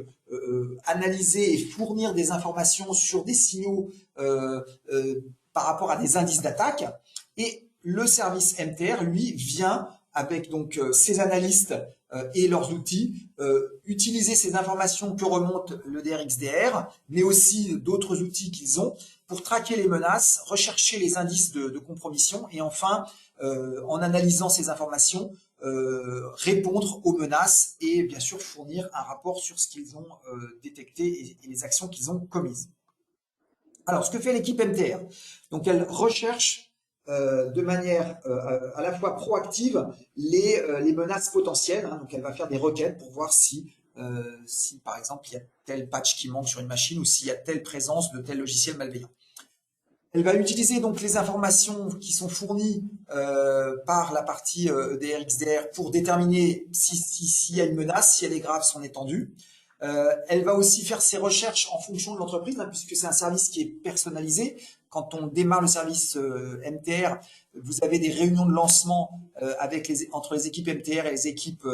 Speaker 2: analyser et fournir des informations sur des signaux par rapport à des indices d'attaque. Et le service MTR, lui, vient avec donc ses analystes et leurs outils, utiliser ces informations que remonte le DRXDR, mais aussi d'autres outils qu'ils ont pour traquer les menaces, rechercher les indices de compromission et enfin, en analysant ces informations, répondre aux menaces et bien sûr fournir un rapport sur ce qu'ils ont détecté et les actions qu'ils ont commises. Alors, ce que fait l'équipe MTR, donc elle recherche de manière à la fois proactive les menaces potentielles. Hein, donc, elle va faire des requêtes pour voir si par exemple, il y a tel patch qui manque sur une machine ou s'il y a telle présence de tel logiciel malveillant. Elle va utiliser donc les informations qui sont fournies par la partie DRXDR pour déterminer s'il y a une menace, si elle est grave, son étendue. Elle va aussi faire ses recherches en fonction de l'entreprise, hein, puisque c'est un service qui est personnalisé. Quand on démarre le service MTR, vous avez des réunions de lancement entre les équipes MTR et les équipes,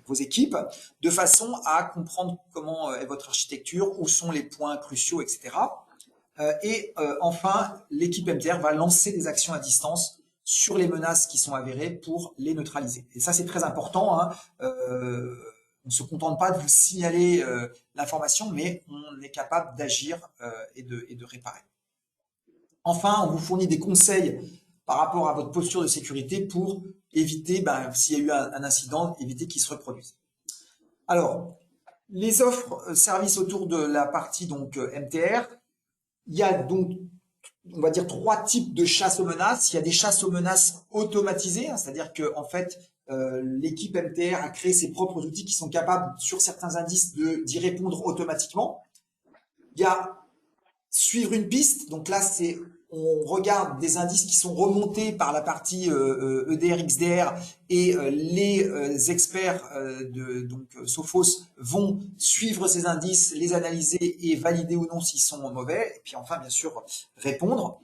Speaker 2: vos équipes, de façon à comprendre comment est votre architecture, où sont les points cruciaux, etc. Enfin, l'équipe MTR va lancer des actions à distance sur les menaces qui sont avérées pour les neutraliser. Et ça, c'est très important, hein. On ne se contente pas de vous signaler l'information, mais on est capable d'agir et de réparer. Enfin, on vous fournit des conseils par rapport à votre posture de sécurité pour éviter, s'il y a eu un incident, éviter qu'il se reproduise. Alors, les offres services autour de la partie donc MTR, il y a donc, on va dire, 3 types de chasse aux menaces. Il y a des chasses aux menaces automatisées, hein, c'est-à-dire que en fait, l'équipe MTR a créé ses propres outils qui sont capables, sur certains indices, d'y répondre automatiquement. Il y a suivre une piste, donc là, on regarde des indices qui sont remontés par la partie EDR, XDR, et les experts donc Sophos vont suivre ces indices, les analyser et valider ou non s'ils sont mauvais, et puis enfin, bien sûr, répondre.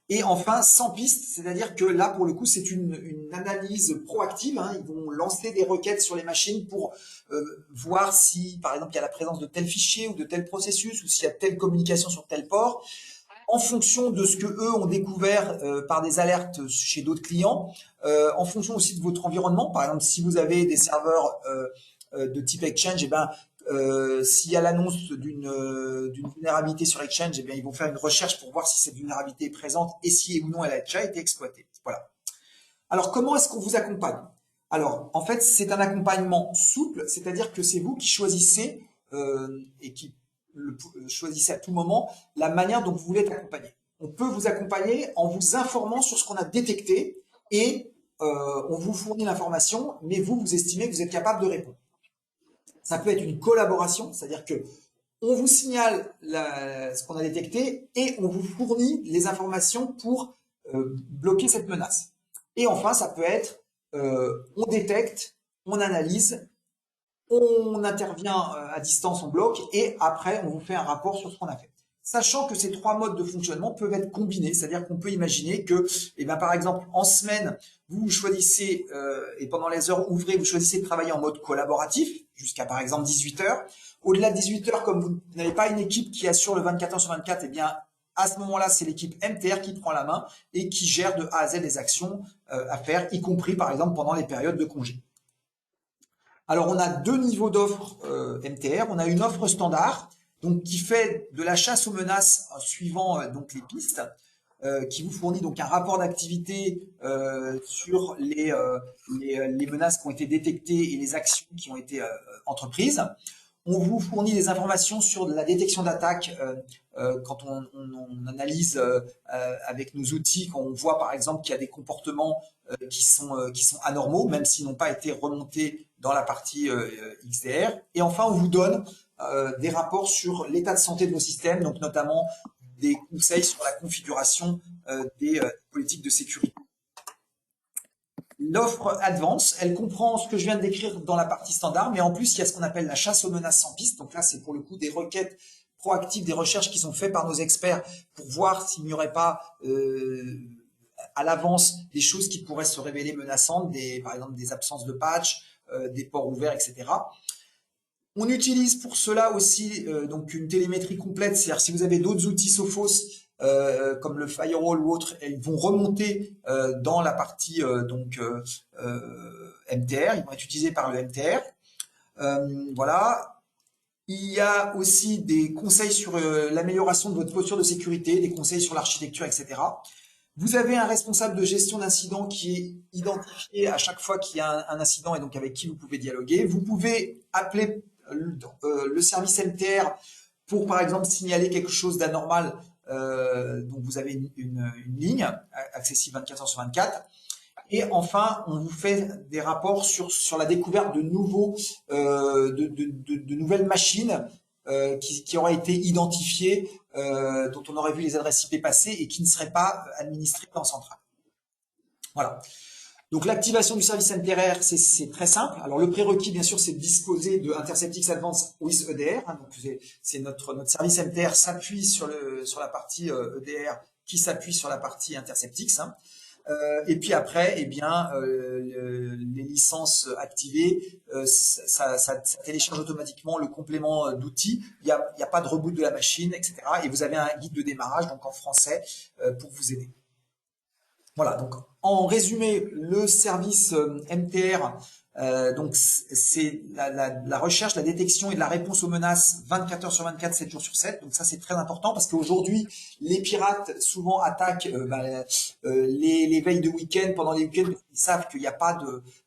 Speaker 2: Et enfin, sans piste, c'est-à-dire que là, pour le coup, c'est une analyse proactive, hein. Ils vont lancer des requêtes sur les machines pour voir si, par exemple, il y a la présence de tel fichier ou de tel processus, ou s'il y a telle communication sur tel port, en fonction de ce que eux ont découvert par des alertes chez d'autres clients, en fonction aussi de votre environnement. Par exemple, si vous avez des serveurs de type Exchange, s'il y a l'annonce d'une vulnérabilité sur Exchange, ils vont faire une recherche pour voir si cette vulnérabilité est présente et si ou non elle a déjà été exploitée. Voilà. Alors, comment est-ce qu'on vous accompagne? Alors, en fait, c'est un accompagnement souple, c'est-à-dire que c'est vous qui choisissez et qui choisissez à tout moment la manière dont vous voulez être accompagné. On peut vous accompagner en vous informant sur ce qu'on a détecté et on vous fournit l'information, mais vous estimez que vous êtes capable de répondre. Ça peut être une collaboration, c'est-à-dire que on vous signale ce qu'on a détecté et on vous fournit les informations pour bloquer cette menace. Et enfin, ça peut être on détecte, on analyse, on intervient à distance, on bloque et après on vous fait un rapport sur ce qu'on a fait. Sachant que ces 3 modes de fonctionnement peuvent être combinés, c'est-à-dire qu'on peut imaginer que, par exemple, en semaine, vous choisissez, et pendant les heures ouvrées, vous choisissez de travailler en mode collaboratif, jusqu'à par exemple 18 heures. Au-delà de 18 heures, comme vous n'avez pas une équipe qui assure le 24 heures sur 24, à ce moment-là, c'est l'équipe MTR qui prend la main et qui gère de A à Z les actions à faire, y compris par exemple pendant les périodes de congé. Alors, on a 2 niveaux d'offres MTR. On a une offre standard, donc qui fait de la chasse aux menaces suivant donc les pistes, qui vous fournit donc un rapport d'activité sur les menaces qui ont été détectées et les actions qui ont été entreprises. On vous fournit des informations sur la détection d'attaques quand on analyse avec nos outils, quand on voit par exemple qu'il y a des comportements qui sont anormaux, même s'ils n'ont pas été remontés dans la partie XDR. Et enfin, on vous donne des rapports sur l'état de santé de vos systèmes, donc notamment des conseils sur la configuration des politiques de sécurité. L'offre Advance, elle comprend ce que je viens de décrire dans la partie standard, mais en plus, il y a ce qu'on appelle la chasse aux menaces sans piste. Donc là, c'est pour le coup des requêtes proactives, des recherches qui sont faites par nos experts pour voir s'il n'y aurait pas à l'avance des choses qui pourraient se révéler menaçantes, par exemple des absences de patch, des ports ouverts, etc. On utilise pour cela aussi donc une télémétrie complète, c'est-à-dire si vous avez d'autres outils Sophos, comme le firewall ou autre, ils vont remonter dans la partie MTR, ils vont être utilisés par le MTR. Voilà. Il y a aussi des conseils sur l'amélioration de votre posture de sécurité, des conseils sur l'architecture, etc. Vous avez un responsable de gestion d'incident qui est identifié à chaque fois qu'il y a un incident et donc avec qui vous pouvez dialoguer. Vous pouvez appeler le service MTR pour, par exemple, signaler quelque chose d'anormal. Donc, vous avez une ligne accessible 24 heures sur 24. Et enfin, on vous fait des rapports sur la découverte de nouvelles machines qui auraient été identifiées, dont on aurait vu les adresses IP passer et qui ne seraient pas administrées en centrale. Voilà. Donc l'activation du service MTR, c'est très simple. Alors le prérequis, bien sûr, c'est de disposer de Interceptix Advanced with EDR. Hein, donc c'est notre service MTR s'appuie sur la partie EDR qui s'appuie sur la partie Interceptix. Hein. Et puis après, les licences activées, ça télécharge automatiquement le complément d'outils. Il y a pas de reboot de la machine, etc. Et vous avez un guide de démarrage, donc en français, pour vous aider. Voilà. Donc En résumé, le service MTR, donc c'est la recherche, la détection et la réponse aux menaces 24 heures sur 24, 7 jours sur 7. Donc ça, c'est très important parce qu'aujourd'hui, les pirates souvent attaquent les veilles de week-end, pendant les week-ends, ils savent qu'il n'y a pas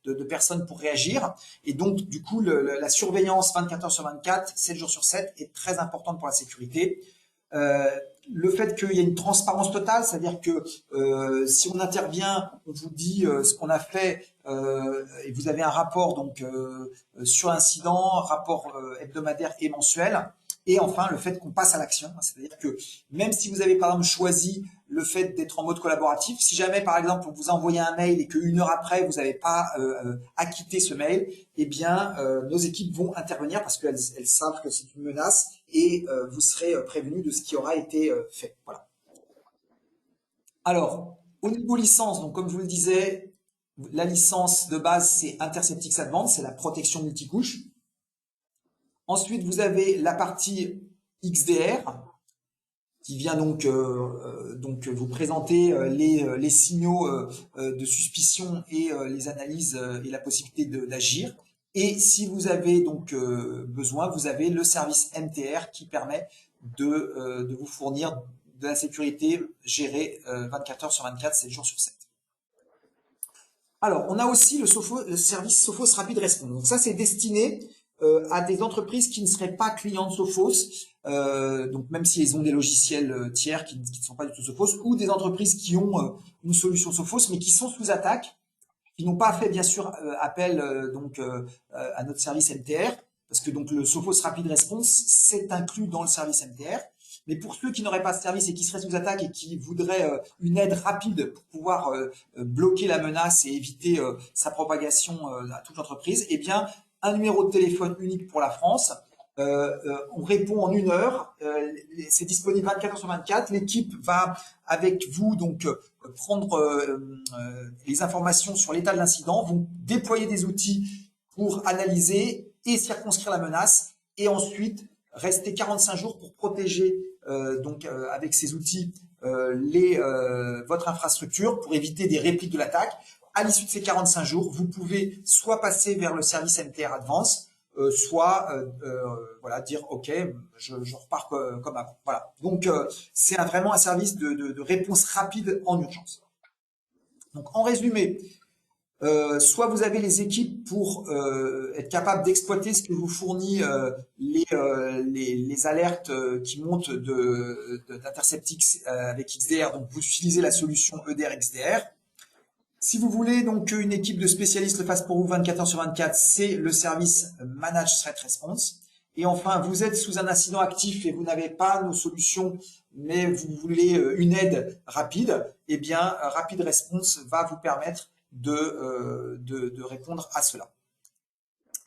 Speaker 2: de personnes pour réagir. Et donc, du coup, la surveillance 24 heures sur 24, 7 jours sur 7 est très importante pour la sécurité. Le fait qu'il y ait une transparence totale, c'est-à-dire que si on intervient, on vous dit ce qu'on a fait et vous avez un rapport donc sur l'incident, rapport hebdomadaire et mensuel. Et enfin, le fait qu'on passe à l'action, c'est-à-dire que même si vous avez par exemple choisi le fait d'être en mode collaboratif, si jamais par exemple on vous a envoyé un mail et qu'une heure après vous n'avez pas acquitté ce mail, eh bien nos équipes vont intervenir parce qu'elles savent que c'est une menace et vous serez prévenu de ce qui aura été fait. Voilà. Alors, au niveau licence, donc comme je vous le disais, la licence de base c'est Interceptix Advanced, c'est la protection multicouche. Ensuite, vous avez la partie XDR qui vient donc vous présenter les signaux de suspicion et les analyses et la possibilité d'agir. Et si vous avez donc besoin, vous avez le service MTR qui permet de vous fournir de la sécurité gérée 24 heures sur 24, 7 jours sur 7. Alors, on a aussi le service Sophos Rapid Response. Donc ça, c'est destiné à des entreprises qui ne seraient pas clients de Sophos, donc même si elles ont des logiciels tiers qui ne sont pas du tout Sophos, ou des entreprises qui ont une solution Sophos, mais qui sont sous attaque, qui n'ont pas fait bien sûr appel à notre service MTR, parce que donc le Sophos Rapid Response, c'est inclus dans le service MTR. Mais pour ceux qui n'auraient pas ce service et qui seraient sous attaque et qui voudraient une aide rapide pour pouvoir bloquer la menace et éviter sa propagation à toute l'entreprise, eh bien, un numéro de téléphone unique pour la France. On répond en 1 heure. C'est disponible 24 heures sur 24. L'équipe va avec vous donc prendre les informations sur l'état de l'incident, vont déployer des outils pour analyser et circonscrire la menace, et ensuite rester 45 jours pour protéger avec ces outils votre infrastructure pour éviter des répliques de l'attaque. À l'issue de ces 45 jours, vous pouvez soit passer vers le service MTR Advance, soit dire OK, je repars comme avant. Voilà. Donc c'est vraiment un service de réponse rapide en urgence. Donc en résumé, soit vous avez les équipes pour être capable d'exploiter ce que vous fournit les alertes qui montent d'Interceptix avec XDR. Donc vous utilisez la solution EDR XDR. Si vous voulez donc qu'une équipe de spécialistes le fasse pour vous 24 heures sur 24, c'est le service Managed Threat Response. Et enfin, vous êtes sous un incident actif et vous n'avez pas nos solutions, mais vous voulez une aide rapide, eh bien, Rapid Response va vous permettre de répondre à cela.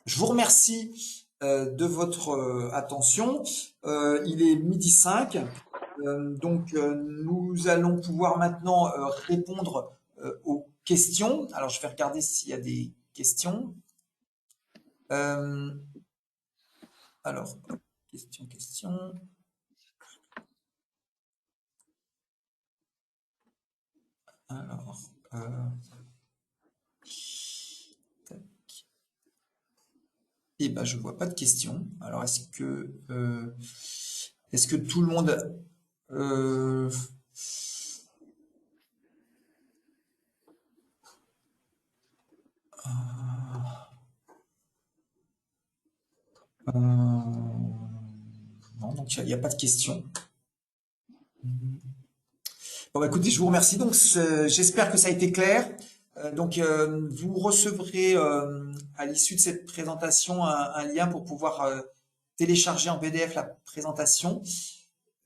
Speaker 2: Je vous remercie de votre attention. Il est 12h05. Nous allons pouvoir maintenant répondre aux questions. Alors, je vais regarder s'il y a des questions. Alors, question. Alors, eh ben, je vois pas de questions. Alors, est-ce que tout le monde non, donc il n'y a pas de questions. Bon, bah, écoutez, je vous remercie. Donc, j'espère que ça a été clair. Vous recevrez à l'issue de cette présentation un lien pour pouvoir télécharger en PDF la présentation.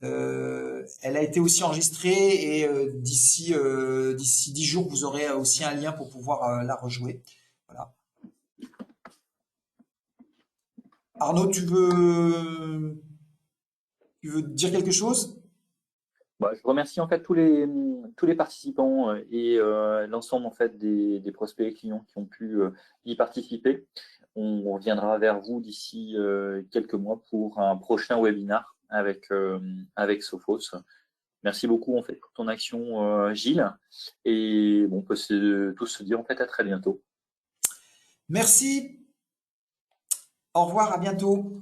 Speaker 2: Elle a été aussi enregistrée et d'ici 10 jours, vous aurez aussi un lien pour pouvoir la rejouer. Voilà. Arnaud, tu veux dire quelque chose?
Speaker 3: Je remercie en fait tous les participants et l'ensemble en fait des prospects et clients qui ont pu y participer. On reviendra vers vous d'ici quelques mois pour un prochain webinar avec Sophos. Merci beaucoup en fait pour ton action, Gilles. Et bon, on peut tous se dire en fait à très bientôt.
Speaker 2: Merci. Au revoir, à bientôt.